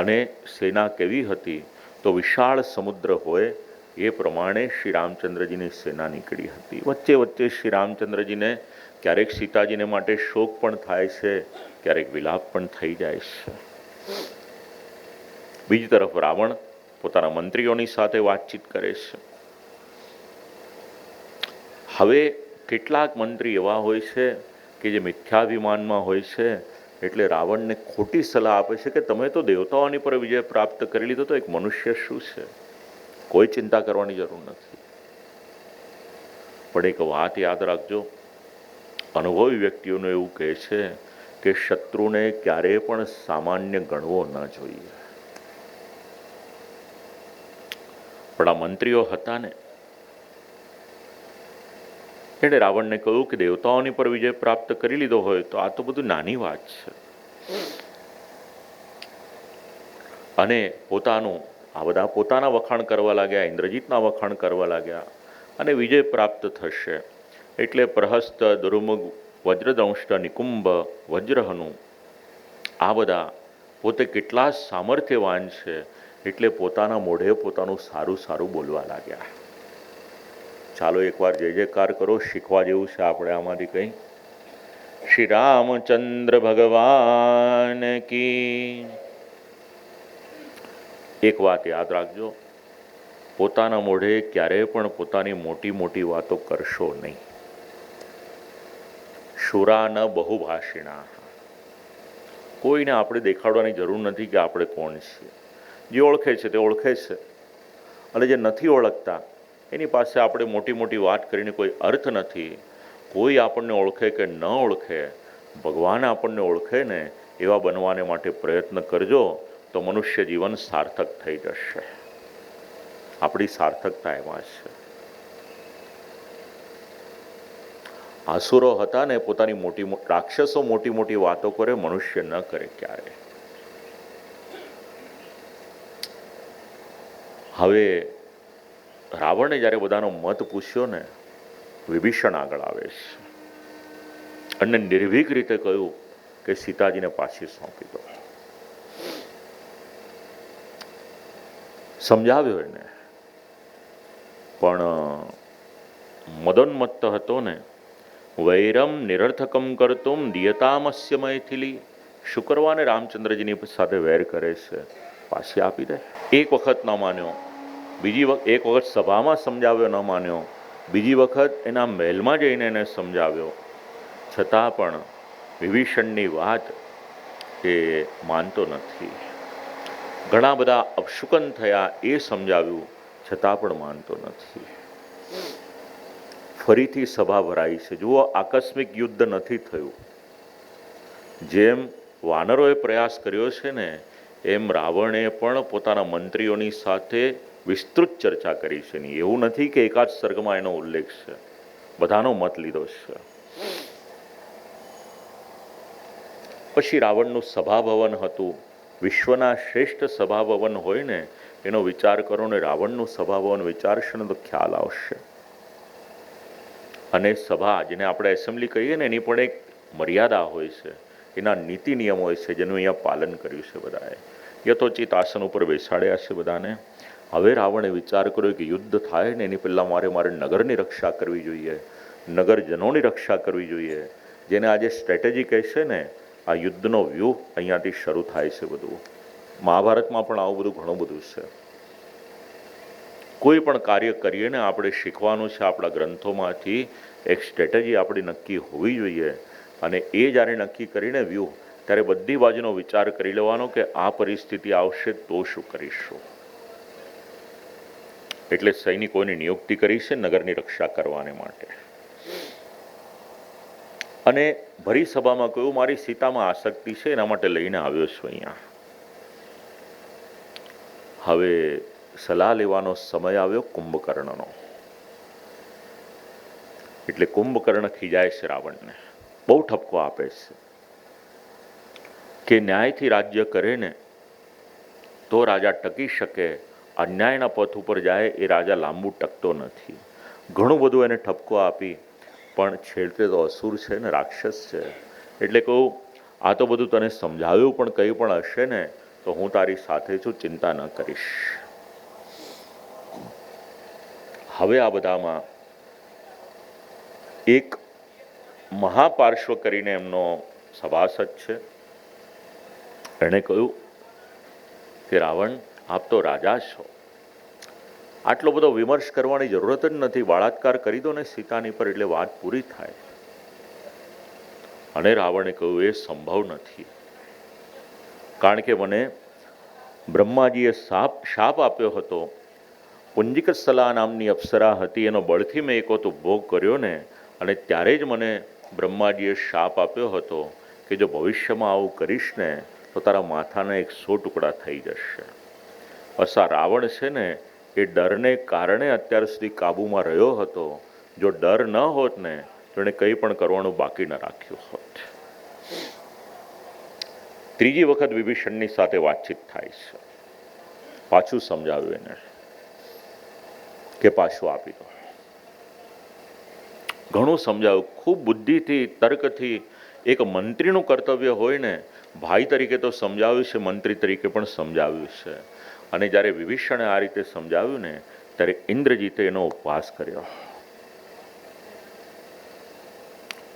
અને સેના કેવી હતી? તો વિશાળ સમુદ્ર હોય એ પ્રમાણે શ્રી રામચંદ્રજીની સેના નીકળી હતી. વચ્ચે વચ્ચે શ્રી રામચંદ્રજીને ક્યારેક સીતાજીને માટે શોક પણ થાય છે, ક્યારેક વિલાપ પણ થઈ જાય છે. બીજી તરફ રાવણ પોતાના મંત્રીઓની સાથે વાતચીત કરે છે. હવે કેટલાક મંત્રી એવા હોય છે કે જે મિથ્યાભિમાનમાં હોય છે, એટલે રાવણને ખોટી સલાહ આપે છે કે તમે તો દેવતાઓની પર વિજય પ્રાપ્ત કરી લીધો, તો એક મનુષ્ય શું છે, કોઈ ચિંતા કરવાની જરૂર નથી. પણ એક વાત યાદ રાખજો, અનુભવી વ્યક્તિઓને એવું કહે છે કે શત્રુને ક્યારેય પણ સામાન્ય ગણવો ન જોઈએ. પણ આ મંત્રીઓ હતા ને, એટલે રાવણને કહ્યું કે દેવતાઓની પર વિજય પ્રાપ્ત કરી લીધો હોય તો આ તો બધું નાની વાત છે. અને આ બધા પોતાના વખાણ કરવા લાગ્યા, ઇન્દ્રજીતના વખાણ કરવા લાગ્યા. અને વિજય પ્રાપ્ત થશે એટલે પ્રહસ્ત, દુર્મુખ, વજ્રદંષ્ટ, નિકુંભ, વજ્રહનુ આ બધા પોતે કેટલા સામર્થ્યવાન છે, એટલે પોતાના મોઢે પોતાનું સારું સારું બોલવા લાગ્યા. ચાલો એકવાર જય જયકાર કરો, શીખવા જેવું છે આપણે આમાંથી કંઈ. શ્રી રામચંદ્ર ભગવાન કી. એક વાત યાદ રાખજો, પોતાના મોઢે ક્યારેય પણ પોતાની મોટી મોટી વાતો કરશો નહીં. શુરા ન બહુભાષિણા. કોઈને આપણે દેખાડવાની જરૂર નથી કે આપણે કોણ છીએ. જે ઓળખે છે તે ઓળખે છે, અને જે નથી ઓળખતા એની પાસે આપણે મોટી મોટી વાત કરીને કોઈ અર્થ નથી. કોઈ આપણને ઓળખે કે ન ઓળખે, ભગવાન આપણને ઓળખે ને એવા બનવાને માટે પ્રયત્ન કરજો, તો મનુષ્ય જીવન સાર્થક થઈ જશે. આપણી સાર્થકતા એમાં છે. આસુરો હતા ને, પોતાની રાક્ષસો મોટી મોટી વાતો કરે, મનુષ્ય ન કરે ક્યારે. હવે રાવણે જ્યારે બધાનો મત પૂછ્યો ને, વિભીષણ આગળ આવે છે અને નિર્ભીક રીતે કહ્યું કે સીતાજીને પાછી સોંપી દો. સમજાવ્યો એને, પણ મદોન્મત્ત હતો ને. વૈરમ નિરર્થકમ કરતુમ દિયતામસ્ય મૈથિલી. શું કરવાને રામચંદ્રજીની સાથે વેર કરે છે, પાછી આપી દે. એક વખત ન માન્યો, એક વખત સભામાં સમજાવ્યો, ન માન્યો. બીજી વખત એના મહેલમાં જઈને એને સમજાવ્યો, છતાં પણ વિભીષણની વાત એ માનતો નથી. ઘણા બધા અપશુકન થયા, એ સમજાવ્યું, છતાં પણ માનતો નથી. ફરીથી સભા ભરાઈ છે. જુઓ, આકસ્મિક યુદ્ધ નથી થયું. જેમ વાનરોએ પ્રયાસ કર્યો છે ને, એમ રાવણે પણ પોતાના મંત્રીઓની સાથે વિસ્તૃત ચર્ચા કરી છે. નહીં એવું નથી કે એકાદ સર્ગમાં એનો ઉલ્લેખ છે, બધાનો મત લીધો છે. પછી રાવણનું સભાભવન હતું. વિશ્વના શ્રેષ્ઠ સભાભવન હોય ને એનો વિચાર કરો ને, રાવણનું સભાભવન વિચારશે ને તો ખ્યાલ આવશે. અને સભા, જેને આપણે એસેમ્બલી કહીએ ને, એની પણ એક મર્યાદા હોય છે, એના નીતિ નિયમ હોય છે, જેનું અહીંયા પાલન કર્યું છે બધાએ. યથોચિત આસન ઉપર બેસાડ્યા છે બધાને. હવે રાવણે વિચાર કર્યો કે યુદ્ધ થાય ને એની પહેલાં મારે નગરની રક્ષા કરવી જોઈએ, નગરજનોની રક્ષા કરવી જોઈએ. જેને આજે સ્ટ્રેટેજી કહે છે ને, આ યુદ્ધનો વ્યૂહ અહીંયાથી શરૂ થાય છે બધું. મહાભારતમાં પણ આવું બધું ઘણું બધું છે. કોઈ પણ કાર્ય કરીએ ને આપણે શીખવાનું છે આપણા ગ્રંથોમાંથી એક સ્ટ્રેટેજી આપણી નક્કી હોવી જોઈએ, અને એ જ્યારે નક્કી કરીને વ્યૂહ, ત્યારે બધી બાજુનો વિચાર કરી લેવાનો કે આ પરિસ્થિતિ આવશે તો શું કરીશું. એટલે સૈનિકોની નિયુક્તિ કરી છે નગરની રક્ષા કરવાને માટે. અને ભરી સભામાં કહ્યું મારી સીતામાં આસક્તિ છે, એના માટે લઈને આવ્યો છું અહીંયા. હવે સલાહ લેવાનો સમય આવ્યો કુંભકર્ણનો. એટલે કુંભકર્ણ ખીજાય છે રાવણને, બહુ ઠપકો આપે છે કે ન્યાયથી રાજ્ય કરે ને તો રાજા ટકી શકે, અન્યાયના પથ ઉપર જાય એ રાજા લાંબુ ટકતો નથી. ઘણું બધું એને ઠપકો આપી, પણ છેડતે તો અસુર છે ને, રાક્ષસ છે. એટલે કહું આ તો બધું તને સમજાવ્યું, પણ કંઈ પણ હશે ને તો હું તારી સાથે છું, ચિંતા ન કરીશ. હવે આ બધામાં એક મહાપાર્શ્વ કરીને એમનો સભાસદ છે, એણે કહ્યું કે રાવણ આપ તો રાજા છો, આટલો બધો વિમર્શ કરવાની જરૂરત જ નથી, બળાત્કાર કરી દો ને સીતાની પર એટલે વાત પૂરી થાય. અને રાવણે કહ્યું એ સંભવ નથી, કારણ કે મને બ્રહ્માજીએ શાપ આપ્યો હતો, પુંજિકસલા નામની અપ્સરા હતી, એનો બળથી મેં એક વખત ઉપભોગ કર્યો ને, અને ત્યારે જ મને બ્રહ્માજીએ શાપ આપ્યો હતો કે જો ભવિષ્યમાં આવું કરીશ ને તો તારા માથાના 100 ટુકડા થઈ જશે. બસ આ રાવણ છે ને એ ડરને કારણે અત્યાર સુધી કાબૂમાં રહ્યો હતો. જો ડર ન હોત ને તો એણે કંઈ પણ કરવાનું બાકી ન રાખ્યું હોત. ત્રીજી વખત વિભીષણની સાથે વાતચીત થાય છે, પાછું સમજાવ્યું એને કે પાછું આપી દો. ઘણું સમજાવ્યું, ખૂબ બુદ્ધિથી, તર્કથી. એક મંત્રીનું કર્તવ્ય હોય ને, ભાઈ તરીકે તો સમજાવ્યું છે, મંત્રી તરીકે પણ સમજાવ્યું છે. અને જ્યારે વિભીષણે આ રીતે સમજાવ્યું ને ત્યારે ઇન્દ્રજીતે એનો ઉપવાસ કર્યો,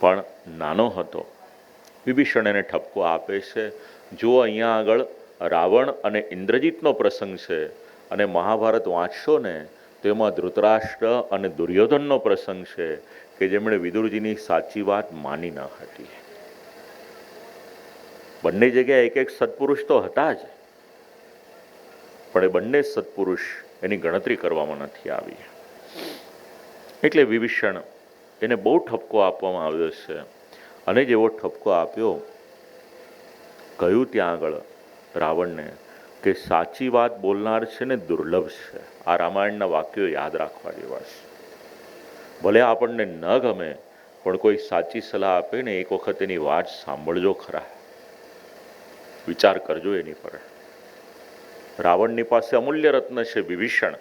પણ નાનો હતો. વિભીષણ એને ઠપકો આપે છે. જો અહીંયા આગળ રાવણ અને ઇન્દ્રજીતનો પ્રસંગ છે, અને મહાભારત વાંચશો ને તો એમાં ધૃતરાષ્ટ્ર અને દુર્યોધનનો પ્રસંગ છે કે જેમણે વિદુરજીની સાચી વાત માની ન હતી. બંને જગ્યાએ એક એક સત્પુરુષ તો હતા જ, પણ એ બંને સત્પુરુષ એની ગણતરી કરવામાં નથી આવી. એટલે વિભીષણ એને બહુ ઠપકો આપવામાં આવ્યો છે. અને જેવો ઠપકો આપ્યો, કહ્યું ત્યાં આગળ રાવણને કે સાચી વાત બોલનાર છે ને દુર્લભ છે. આ રામાયણના વાક્યો યાદ રાખવા જેવા છે. ભલે આપણને ન ગમે, પણ કોઈ સાચી સલાહ આપે ને એક વખત એની વાત સાંભળજો ખરા, વિચાર કરજો એની પર. રાવણની પાસે અમૂલ્ય રત્ન છે વિભીષણ,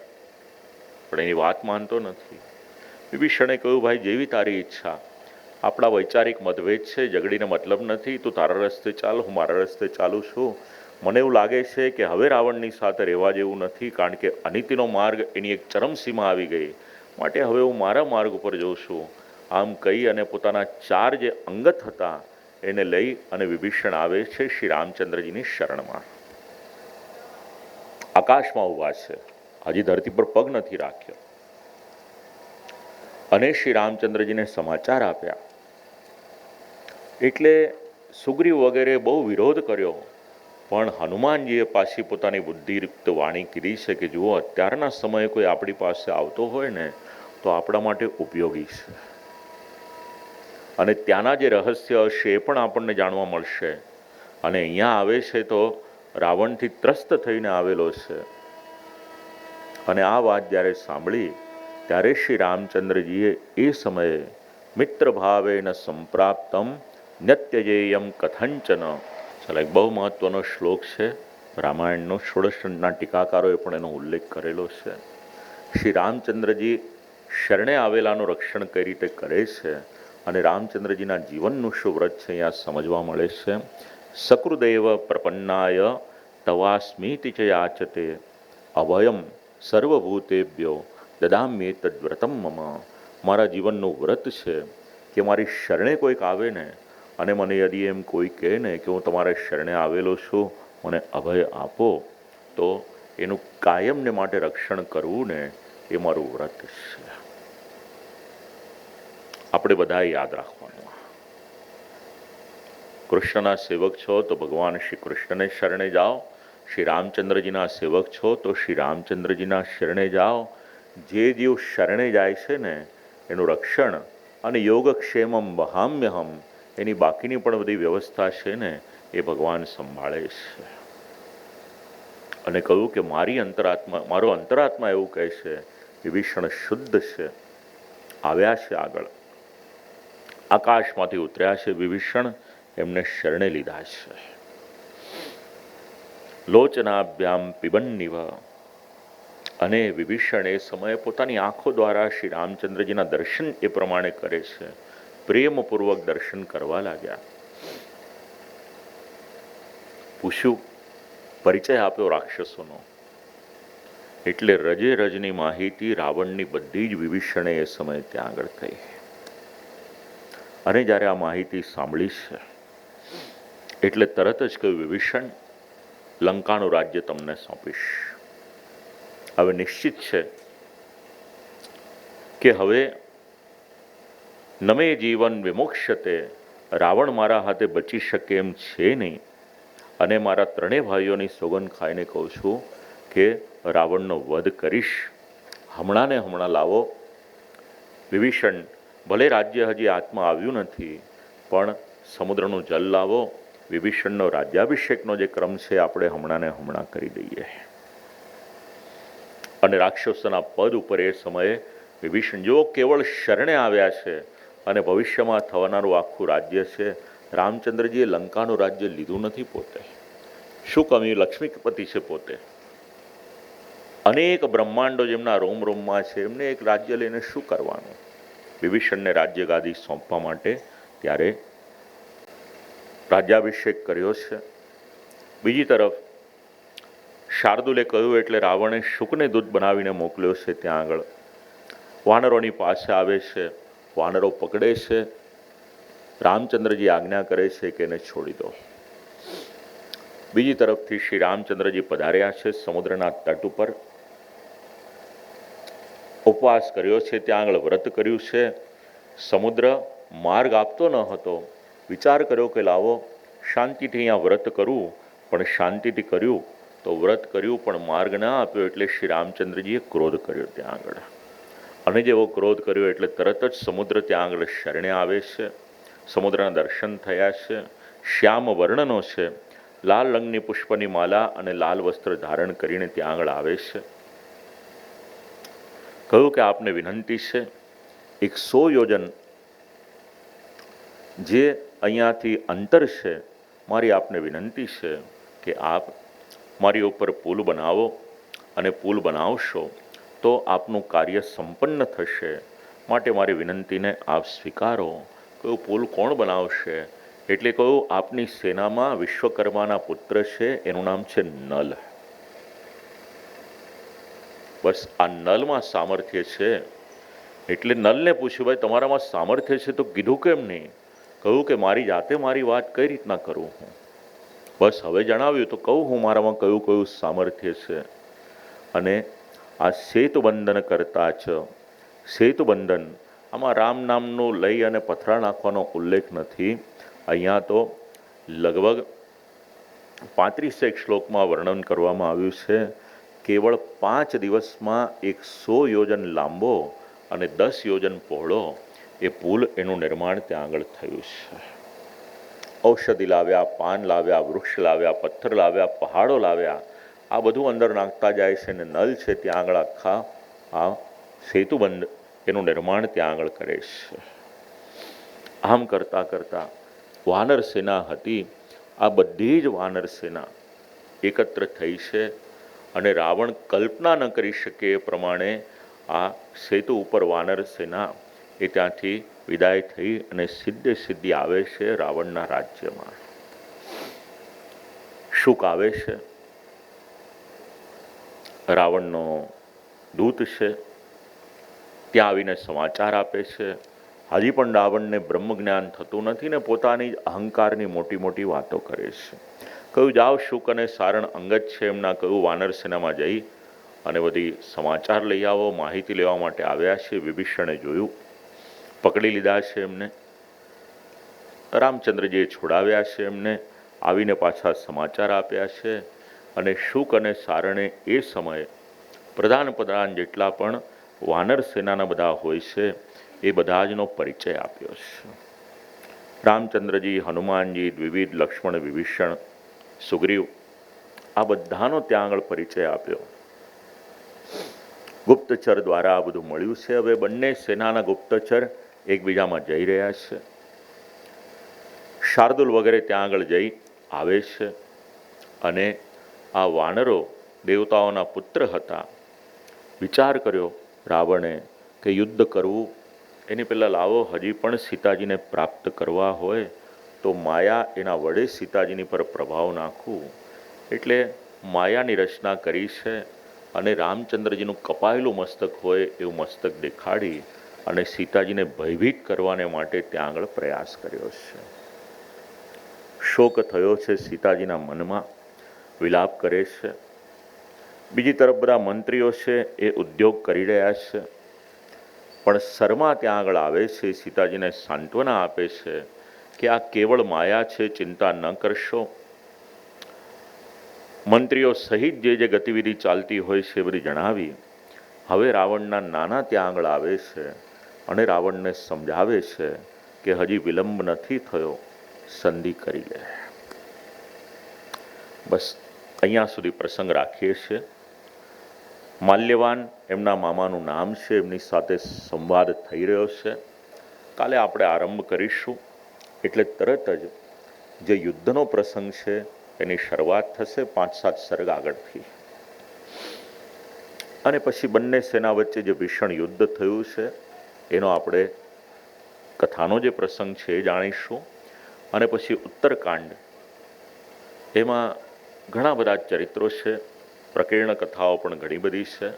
પણ એની વાત માનતો નથી. વિભીષણે કહ્યું ભાઈ જેવી તારી ઈચ્છા, આપણા વૈચારિક મતભેદ છે, ઝઘડીને મતલબ નથી. તું તારા રસ્તે ચાલ, હું મારા રસ્તે ચાલું છું. મને એવું લાગે છે કે હવે રાવણની સાથે રહેવા જેવું નથી, કારણ કે અનિતિનો માર્ગ એની એક ચરમસીમા આવી ગઈ, માટે હવે હું મારા માર્ગ ઉપર જઉં છું. આમ કહી અને પોતાના 4 જે અંગત હતા એને લઈ અને વિભીષણ આવે છે શ્રી રામચંદ્રજીની શરણમાં. આકાશમાં ઊભા છે, હજી ધરતી પર પગ નથી રાખ્યો. અને શ્રી રામચંદ્રજીને સમાચાર આપ્યા. એટલે સુગ્રીવ વગેરે બહુ વિરોધ કર્યો, પણ હનુમાનજીએ પાછી પોતાની બુદ્ધિયુક્ત વાણી કીધી છે કે જુઓ, અત્યારના સમયે કોઈ આપણી પાસે આવતો હોય ને તો આપણા માટે ઉપયોગી છે, અને ત્યાંના જે રહસ્ય હશે એ પણ આપણને જાણવા મળશે. અને અહીંયા આવે છે તો રાવણથી ત્રસ્ત થઈને આવેલો છે. અને આ વાત જ્યારે સાંભળી ત્યારે શ્રી રામચંદ્રજીએ એ સમયે મિત્ર ભાવેન સંપ્રાપ્તમ નત્યજેયમ કથંચન. ચાલો, એક બહુ મહત્વનો શ્લોક છે રામાયણનો. ષોડશના ટીકાકારોએ પણ એનો ઉલ્લેખ કરેલો છે. શ્રી રામચંદ્રજી શરણે આવેલાનું રક્ષણ કઈ રીતે કરે છે, અને રામચંદ્રજીના જીવનનું શું વ્રત છે અહીંયા સમજવા મળે છે. સકૃદેવ પ્રપન્નાય તવાસ્મીતિ ચ યાચતે અભયમ સર્વભૂતેભ્યો દદામ્યેતદ વ્રતમ મમ. મારા જીવનનું વ્રત છે કે મારી શરણે કોઈક આવે ને અને મને યદી એમ કોઈ કહે ને કે હું તમારા શરણે આવેલો છું, મને અભય આપો, તો એનું કાયમને માટે રક્ષણ કરવું ને એ મારું વ્રત છે. આપણે બધા યાદ રાખવાનું. કૃષ્ણના સેવક છો તો ભગવાન શ્રી કૃષ્ણને શરણે જાઓ. શ્રી રામચંદ્રજીના સેવક છો તો શ્રી રામચંદ્રજીના શરણે જાઓ. જે જીવ શરણે જાય છે ને એનું રક્ષણ અને યોગક્ષેમમ વહામ્યહમ, એની બાકીની પણ બધી વ્યવસ્થા છે ને એ ભગવાન સંભાળે છે. અને કહ્યું કે મારો અંતરાત્મા એવું કહે છે વિભીષણ શુદ્ધ છે, આવ્યા છે આગળ, આકાશમાંથી ઉતર્યા છે વિભીષણ, એમને શરણે લીધા છે. લોચનાભ્યામ પિબન્નિવ, અને વિભીષણ એ સમયે પોતાની આંખો દ્વારા શ્રી રામચંદ્રજીના દર્શન એ પ્રમાણે કરે છે. પ્રેમપૂર્વક દર્શન કરવા લાગ્યા. પૂછ્યું, પરિચય આપ્યો રાક્ષસોનો. એટલે રજે રજની માહિતી રાવણની બધી જ વિભીષણે એ સમયે ત્યાં આગળ કહી. અને જ્યારે આ માહિતી સાંભળી છે એટલે તરત જ કહ્યું, વિભીષણ, લંકાનું રાજ્ય તમને સોંપીશ. હવે નિશ્ચિત છે કે હવે નમે જીવન વિમોક્ષતે, રાવણ મારા હાથે બચી શકે એમ છે નહીં. અને મારા ત્રણેય ભાઈઓની સોગંદ ખાઈને કહું છું કે રાવણનો વધ કરીશ. હમણાં ને હમણાં લાવો વિભીષણ, ભલે રાજ્ય હજી હાથમાં આવ્યું નથી, પણ સમુદ્રનું જલ લાવો. વિભીષણનો રાજ્યાભિષેકનો જે ક્રમ છે આપણે હમણાં ને હમણાં કરી દઈએ. અને રાક્ષસોના પદ ઉપર એ સમયે વિભીષણ જો કેવળ શરણે આવ્યા છે અને ભવિષ્યમાં થવાનારું આખું રાજ્ય છે. રામચંદ્રજીએ લંકાનું રાજ્ય લીધું નથી પોતે. શું કમી? લક્ષ્મીપતિ છે પોતે. અનેક બ્રહ્માંડો જેમના રોમ રોમમાં છે, એમને એક રાજ્ય લઈને શું કરવાનું? વિભીષણને રાજ્ય ગાદી સોંપવા માટે ત્યારે રાજ્યાભિષેક કર્યો છે. બીજી તરફ શાર્દુલે કહ્યું એટલે રાવણે શુકને દૂત બનાવીને મોકલ્યો છે. ત્યાં આગળ વાનરોની પાસે આવે છે, વાનરો પકડે છે. રામચંદ્રજી આજ્ઞા કરે છે કે એને છોડી દો. બીજી તરફથી શ્રી રામચંદ્રજી પધાર્યા છે સમુદ્રના તટ ઉપર, ઉપવાસ કર્યો છે, ત્યાં આગળ વ્રત કર્યું છે. સમુદ્ર માર્ગ આપતો ન હતો. વિચાર કર્યો કે લાવો શાંતિથી અહીંયા વ્રત કરવું, પણ શાંતિથી કર્યું તો વ્રત કર્યું પણ માર્ગ ના આપ્યો, એટલે શ્રી રામચંદ્રજીએ ક્રોધ કર્યો ત્યાં આગળ. અને જેવો ક્રોધ કર્યો એટલે તરત જ સમુદ્ર ત્યાં આગળ શરણે આવે છે. સમુદ્રના દર્શન થયા છે. શ્યામ વર્ણનો છે, લાલ રંગની પુષ્પની માલા અને લાલ વસ્ત્ર ધારણ કરીને ત્યાં આગળ આવે છે. કહ્યું કે આપને વિનંતી છે, 100 યોજન જે અહીંયાથી અંતર છે, મારી આપને વિનંતી છે કે આપ મારી ઉપર પુલ બનાવો, અને પુલ બનાવશો તો આપનું કાર્ય સંપન્ન થશે. માટે મારી વિનંતીને આપ સ્વીકારો. કહ્યું, પુલ કોણ બનાવશે? એટલે કહ્યું, આપની સેનામાં વિશ્વકર્માના પુત્ર છે, એનું નામ છે નલ. બસ આ નલમાં સામર્થ્ય છે. એટલે નલને પૂછ્યું, ભાઈ તમારામાં સામર્થ્ય છે તો કીધું કેમ નહીં? કહ્યું કે મારી જાતે મારી વાત કઈ રીતના કરું હું? બસ હવે જણાવ્યું તો કહું હું મારામાં કયું કયું સામર્થ્ય છે. અને આ સેતુબંધન કરતા છે. સેતુબંધન આમાં રામ નામનું લઈ અને પથરા નાખવાનો ઉલ્લેખ નથી. અહીંયા તો લગભગ 35 શ્લોકમાં વર્ણન કરવામાં આવ્યું છે. કેવળ 5 દિવસમાં 100 યોજન લાંબો અને 10 યોજન પહોળો એ પુલ, એનું નિર્માણ ત્યાં આગળ થયું છે. ઔષધિ લાવ્યા, પાન લાવ્યા, વૃક્ષ લાવ્યા, પથ્થર લાવ્યા, પહાડો લાવ્યા, આ બધું અંદર નાખતા જાય છે. અને નલ છે ત્યાં આગળ આખા આ સેતુબંધ એનું નિર્માણ ત્યાં આગળ કરે છે. આમ કરતાં કરતાં વાનર સેના હતી, આ બધી જ વાનર સેના એકત્ર થઈ છે. અને રાવણ કલ્પના ન કરી શકે એ પ્રમાણે આ સેતુ ઉપર વાનર સેના એ ત્યાંથી વિદાય થઈ અને સીધે સીધી આવે છે રાવણના રાજ્યમાં. શુક આવે છે, રાવણનો દૂત છે, ત્યાં આવીને સમાચાર આપે છે. હજી પણ રાવણને બ્રહ્મજ્ઞાન થતું નથી ને પોતાની અહંકારની મોટી મોટી વાતો કરે છે. કહ્યું, જાઓ શુક અને સારણ અંગત છે એમના કહ્યું વાનર સેનામાં જઈ અને બધી સમાચાર લઈ આવો, માહિતી લેવા માટે આવ્યા છે. વિભીષણે જોયું, પકડી લીધા છે એમને. રામચંદ્રજીએ છોડાવ્યા છે એમને, આવીને પાછા સમાચાર આપ્યા છે. અને શુક અને સારણે એ સમયે પ્રધાન જેટલા પણ વાનર સેનાના બધા હોય છે એ બધા જનો પરિચય આપ્યો છે. રામચંદ્રજી, હનુમાનજી, દ્વિવિધ, લક્ષ્મણ, વિભીષણ, સુગ્રીવ, આ બધાનો ત્યાં આગળ પરિચય આપ્યો. ગુપ્તચર દ્વારા આ બધું મળ્યું છે. હવે બંને સેનાના ગુપ્તચર એકબીજામાં જઈ રહ્યા છે. શાર્દુલ વગેરે ત્યાં આગળ જઈ આવે છે. અને આ વાનરો દેવતાઓના પુત્ર હતા. વિચાર કર્યો રાવણે કે યુદ્ધ કરવું એની પહેલાં લાવો, હજી પણ સીતાજીને પ્રાપ્ત કરવા હોય તો માયા એના વડે સીતાજીની પર પ્રભાવ નાખવું. એટલે માયાની રચના કરી છે અને રામચંદ્રજીનું કપાયેલું મસ્તક હોય એવું મસ્તક દેખાડી અને સીતાજીને ભયભીત કરવાને માટે ત્યાં આગળ પ્રયાસ કર્યો છે. શોક થયો છે સીતાજીના મનમાં, વિલાપ કરે છે. બીજી તરફ બધા મંત્રીઓ છે એ ઉદ્યોગ કરી રહ્યા છે. પણ શર્મા ત્યાં આગળ આવે છે, સીતાજીને સાંત્વના આપે છે કે આ કેવળ માયા છે, ચિંતા ન કરશો. મંત્રીઓ સહિત જે ગતિવિધિ ચાલતી હોય છે એ બધી જણાવી. હવે રાવણના નાના ત્યાં આગળ આવે છે અને રાવણને સમજાવે છે કે હજી વિલંબ નથી થયો, સંધિ કરી લે. બસ અહીંયા સુધી પ્રસંગ રાખીએ છીએ. માલ્યવાન એમના મામાનું નામ છે, એમની સાથે સંવાદ થઈ રહ્યો છે. કાલે આપણે આરંભ કરીશું એટલે તરત જ જે યુદ્ધનો પ્રસંગ છે એની શરૂઆત થશે 5-7 સર્ગ આગળથી. અને પછી બંને સેના વચ્ચે જે ભીષણ યુદ્ધ થયું છે એનો આપણે કથાનો જે પ્રસંગ છે એ જાણીશું. અને પછી ઉત્તરકાંડ, એમાં ઘણા બધા ચરિત્રો છે, પ્રકીર્ણ કથાઓ પણ ઘણી બધી છે.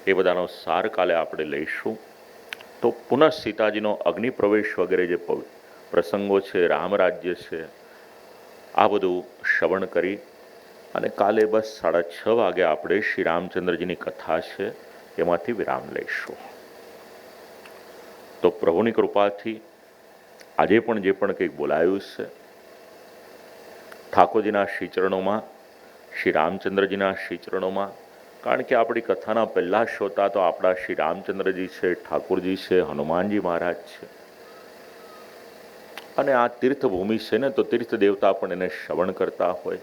એ બધાનો સાર કાલે આપણે લઈશું. તો પુનઃ સીતાજીનો અગ્નિ પ્રવેશ વગેરે જે પ્રસંગો છે, રામરાજ્ય છે, આ બધું શ્રવણ કરી અને કાલે બસ 6:30 વાગે આપણે શ્રી રામચંદ્રજીની કથા છે એમાંથી વિરામ લઈશું. તો પ્રભુની કૃપાથી આજે પણ જે પણ કંઈક બોલાયું છે ઠાકોરજીના શ્રીચરણોમાં, શ્રી રામચંદ્રજીના શ્રીચરણોમાં, કારણ કે આપણી કથાના પહેલા શ્રોતા તો આપણા શ્રી રામચંદ્રજી છે, ઠાકોરજી છે, હનુમાનજી મહારાજ છે. અને આ તીર્થભૂમિ છે ને, તો તીર્થ દેવતા પણ એને શ્રવણ કરતા હોય.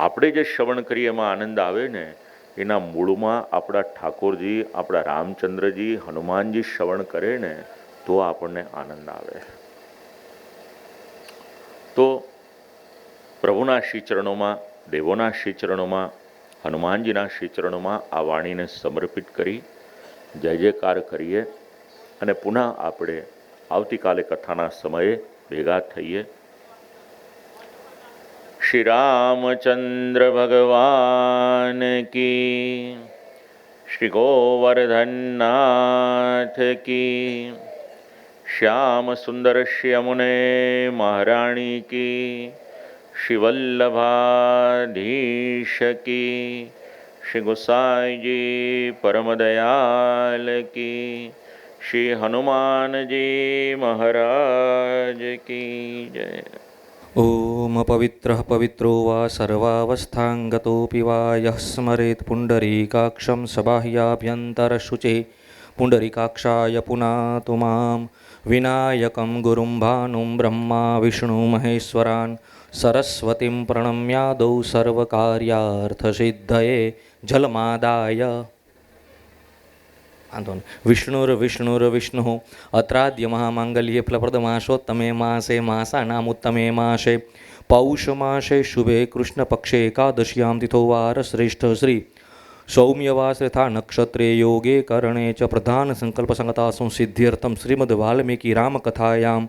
આપણે જે શ્રવણ કરીએ એમાં આનંદ આવે ને, એના મૂળમાં આપણા ઠાકોરજી, આપણા રામચંદ્રજી, હનુમાનજી શ્રવણ કરે ને તો આપણને આનંદ આવે. તો પ્રભુના શ્રીચરણોમાં, દેવોના શ્રીચરણોમાં, હનુમાનજીના શ્રીચરણોમાં આ વાણીને સમર્પિત કરી જય જયકાર કરીએ અને પુનઃ આપણે આવતીકાલે કથાના સમયે ભેગા થઈએ. શ્રી રામચંદ્ર ભગવાન કી, શ્રી ગોવર્ધનનાથ કી, શ્યામ સુંદર શ્યામુને મહારાણી કી, શ્રી વલ્લભાધીશ કી, શ્રી ગુસાઈજી પરમદયાલ કી, શ્રી હનુમાનજી મહારાજ કી જય. ઓમ પવિત્રઃ પવિત્રો વા સર્વાવસ્થાંગતોऽપि વા યઃ સ્મરેત પુંડરીકાક્ષં સબાહ્યાભ્યन्तરશુચિ પુંડરીકાક્ષાય પુનાતુ માં વિનાયકં ગુરું ભાનું બ્રહ્મા વિષ્ણુ મહેશ્વરાન સરસ્વતીં પ્રણમ્યાદૌ સર્વકાર્યાર્થસિદ્ધયે જલમાદાય વિષ્ણુર્વિષ્ણુર્વિષ્ણુઃ અત્રાદ્ય મહામાંગલ્યે ફલપ્રદમાસોત્તમે માસે માસાનાमुत्तमे मासे पौषमासे शुभे कृष्णपक्षे एकादश्यां तिथो वार श्रेष्ठ श्री सौम्यवासृथा नक्षत्रे योगे करणे च प्रधान संकल्प संगता संसिद्ध्यर्थं श्रीमद् वाल्मीकि रामकथायाम्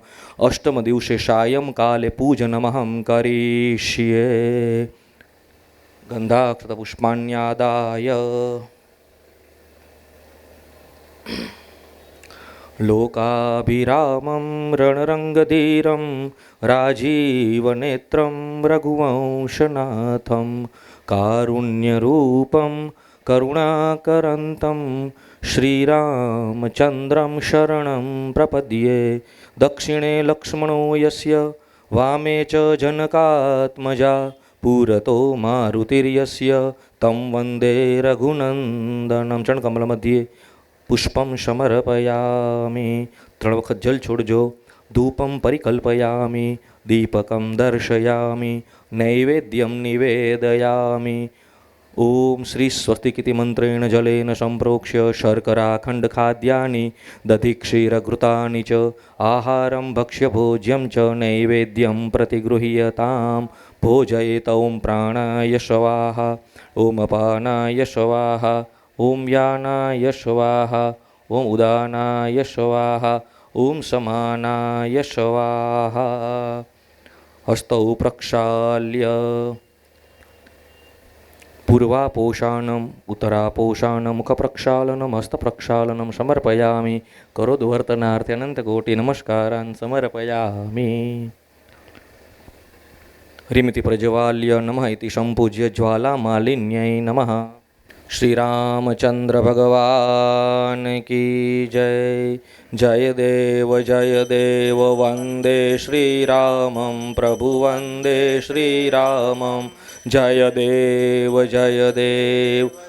अष्टमदिवसे सायं काले पूजनमहं करिष्ये. गन्धाक्षतपुष्पाण्यादाय लोकाभिरामं रणरङ्गधीरं राजीवनेत्रं रघुवंशनाथं कारुण्यरूपं करुणाकरन्तं श्रीरामचन्द्रं शरणं प्रपद्ये। दक्षिणे लक्ष्मणो यस्य वामे च जनकात्मजा पुरतो मारुतिर्यस्य तं वन्दे रघुनन्दनं। चरणकमलमध्ये પુષ્પમ સમર્પયામિ, 3 વખત જલ છોડજો. ધૂપમ પરિકલ્પયામિ, દીપકમ દર્શયામિ, નૈવેદ્યમ નિવેદયામિ. ઓમ શ્રી સ્વસ્તિકિતિ મંત્રેણ જલેન સંપ્રોક્ષ્ય શર્કરાખંડ ખાદ્યાની દધિક્ષીરઘૃતાની ચ આહારમ ભક્ષ્યભોજ્યમ ચ નૈવેદ્યમ પ્રતિગૃહ્યતામ. ભોજયેત ઓમ પ્રાણાય સ્વાહા, ઓમ અપાનાય સ્વાહા, ઓમ વ્યાનાય સ્વાહા, ઓમ ઉદાનાય સ્વાહા, ઓમ સમાનાય સ્વાહા. હસ્તૌ પ્રક્ષાલ્ય પૂર્વાપોષાણમ ઉત્તરાપોષાણમ મુખપ્રક્ષાલનમ હસ્તપ્રક્ષાલનમ સમર્પયામિ. કરોદ્વર્તનાર્થે અનંતકોટિ નમસ્કારાન સમર્પયામિ. હરિમિતિ પ્રજ્વાલ્ય નમઃ ઇતિ સંપૂજ્ય જ્વાલામાલિન્યૈ નમઃ. શ્રી રામચંદ્ર ભગવાન કી જય. જય દેવ વંદે શ્રીરામં પ્રભુ વંદે શ્રીરામં. જય દેવ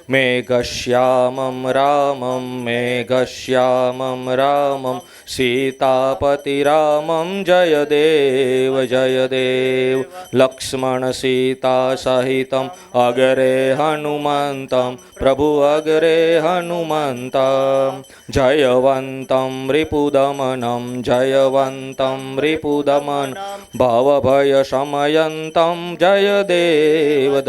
મેઘશ્યામં રામં મેઘશ્યામં રામં સીતાપતિરામં. જય દેવ લક્ષ્મણ સીતા સહિતમ અગરે હનુમંતમ પ્રભુ અગરે હનુમંતમ. જયવંતમ રિપુદમનમ જયવંતમ રિપુદમન ભવભયશમયંતમ. જય દેવ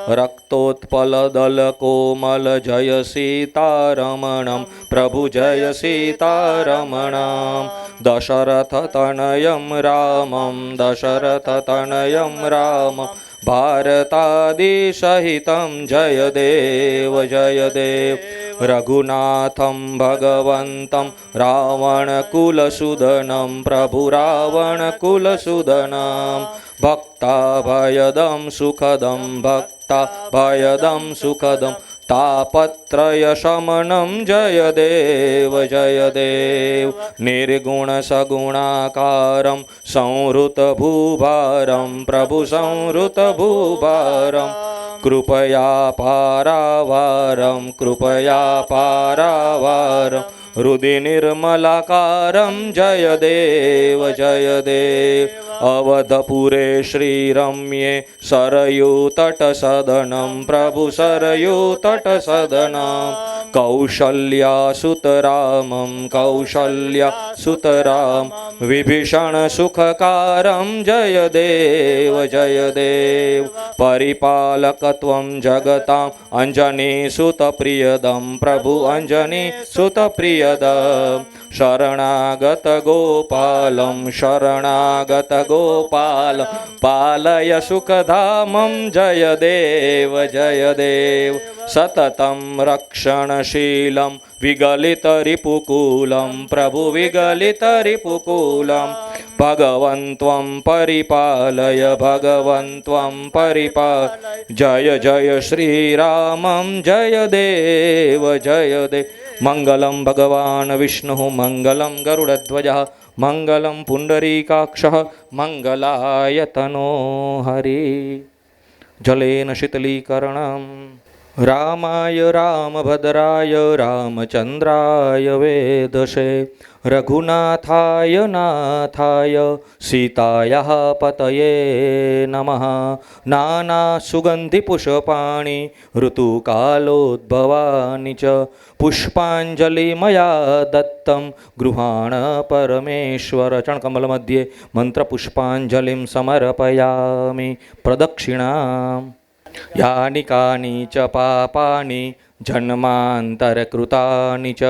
રક્તોત્પલદલકોમલ જય સીતારમણમ પ્રભુ જય સીતારમણમ. દશરથતનયં રામં દશરથતનયં રામં ભારતાદિસહિतं. જય દેવ રઘુનાથં ભગવન્तं રાવણકુલસુદनं પ્રભુ રાવણકુલસુદनं. ભક્તાભયદં સુખદં ભક્તાભયદં સુખદં તાપત્રયશમनं. જય દેવ નિર્ગુણસગુણાકારં સંહૃતભૂભારં પ્રભુ સંહૃતભૂભારં. કૃપયા પારાવારં હૃદય નિર્મલાકારં. જય દેવ અવધપુરે શ્રીરમ્યે સરયુતટસદनं પ્રભુ સરયુતટસદनं. કૌશલ્યાસુતરામ વિભીષણસુખકારં. જય દેવ પરિપાલકત્વં જગતાં અંજનીસુતપ્રિયદં પ્રભુ અંજનીસુતપ્રિયદં. શરણાગત ગોપાલં પાલય સુખધામં. જય દેવ સતતં રક્ષણશીલં વિગલિતરિપુકૂલં પ્રભુ વિગલિતરિપુકૂલં. ભગવન્ત્વં પરિપાલય જય શ્રીરામં. જય દેવ મંગલં ભગવાન વિષ્ણુ મંગલં ગરુડધ્વજ મંગલં પુંડરીકાક્ષ મંગલાયતનો હરિ. જલેન શીતલીકરણં રામાય રામભદ્રાય રામચંદ્રાય વેદશે. રઘુનાથાય નાથાય સીતાયા પતયે નમઃ. નાના સુગંધિ પુષ્પાણિ ઋતુકાલોદ્ભવાનિ ચ પુષ્પાંજલિ મયા દત્તમ ગૃહાણ પરમેશ્વર. ચણકમલ મધ્યે મંત્ર પુષ્પાંજલિં સમર્પયામિ. પ્રદક્ષિણામ યાનિ કાનિ ચ પાપાનિ જન્માંતરકૃતાનિ ચ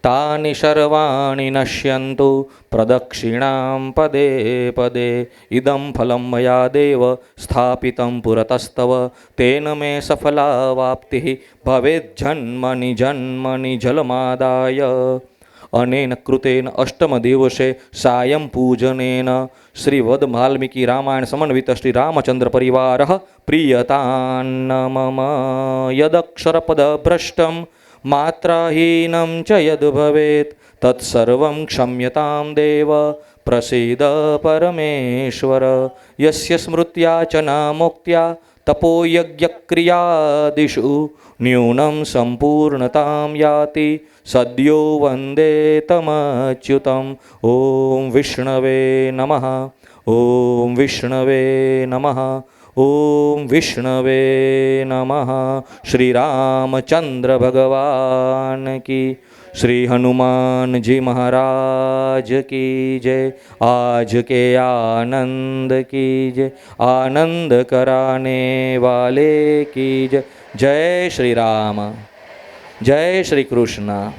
તાનિ સર્વાણિ નશ્યન્તુ પ્રદક્ષિણાં પદે પદે. ઇદં ફલં મયા દેવ સ્થાપિतं પુરતસ્તવ તેન મે સફલા વાપ્તિઃ ભવેજન્મનિ જન્મનિ જલમાદાય. અનેન કૃતેન અષ્ટમ દિવસે સાયં પૂજનેન શ્રી વદ વાલ્મીકી રામાયણ સમન્વિત શ્રી રામચંદ્ર પરિવાર પ્રિયતાન્ન મમ યદક્ષરપદ ભ્રષ્ટમ માત્રાહીનમ ચ યદ ભવેત તત્સર્વં ક્ષમ્યતામ દેવ પ્રસીદ પરમેશ્વર યસ્ય સ્મૃત્યા ચ નામોક્ત્યા તપોયજ્ઞક્રિયાદિષુ ન્યૂનમ સંપૂર્ણતામ યાતિ સદ્યો વંદે તમચ્યુતમ. ઓમ વિષ્ણવે નમઃ. ઓમ વિષ્ણવે નમઃ. ઓમ વિષ્ણવે નમઃ. શ્રી રામચંદ્ર ભગવાન કી, श्री हनुमान जी महाराज की जय. आज के आनंद की जय. आनंद कराने वाले की जय. जय श्री राम. जय श्री कृष्ण.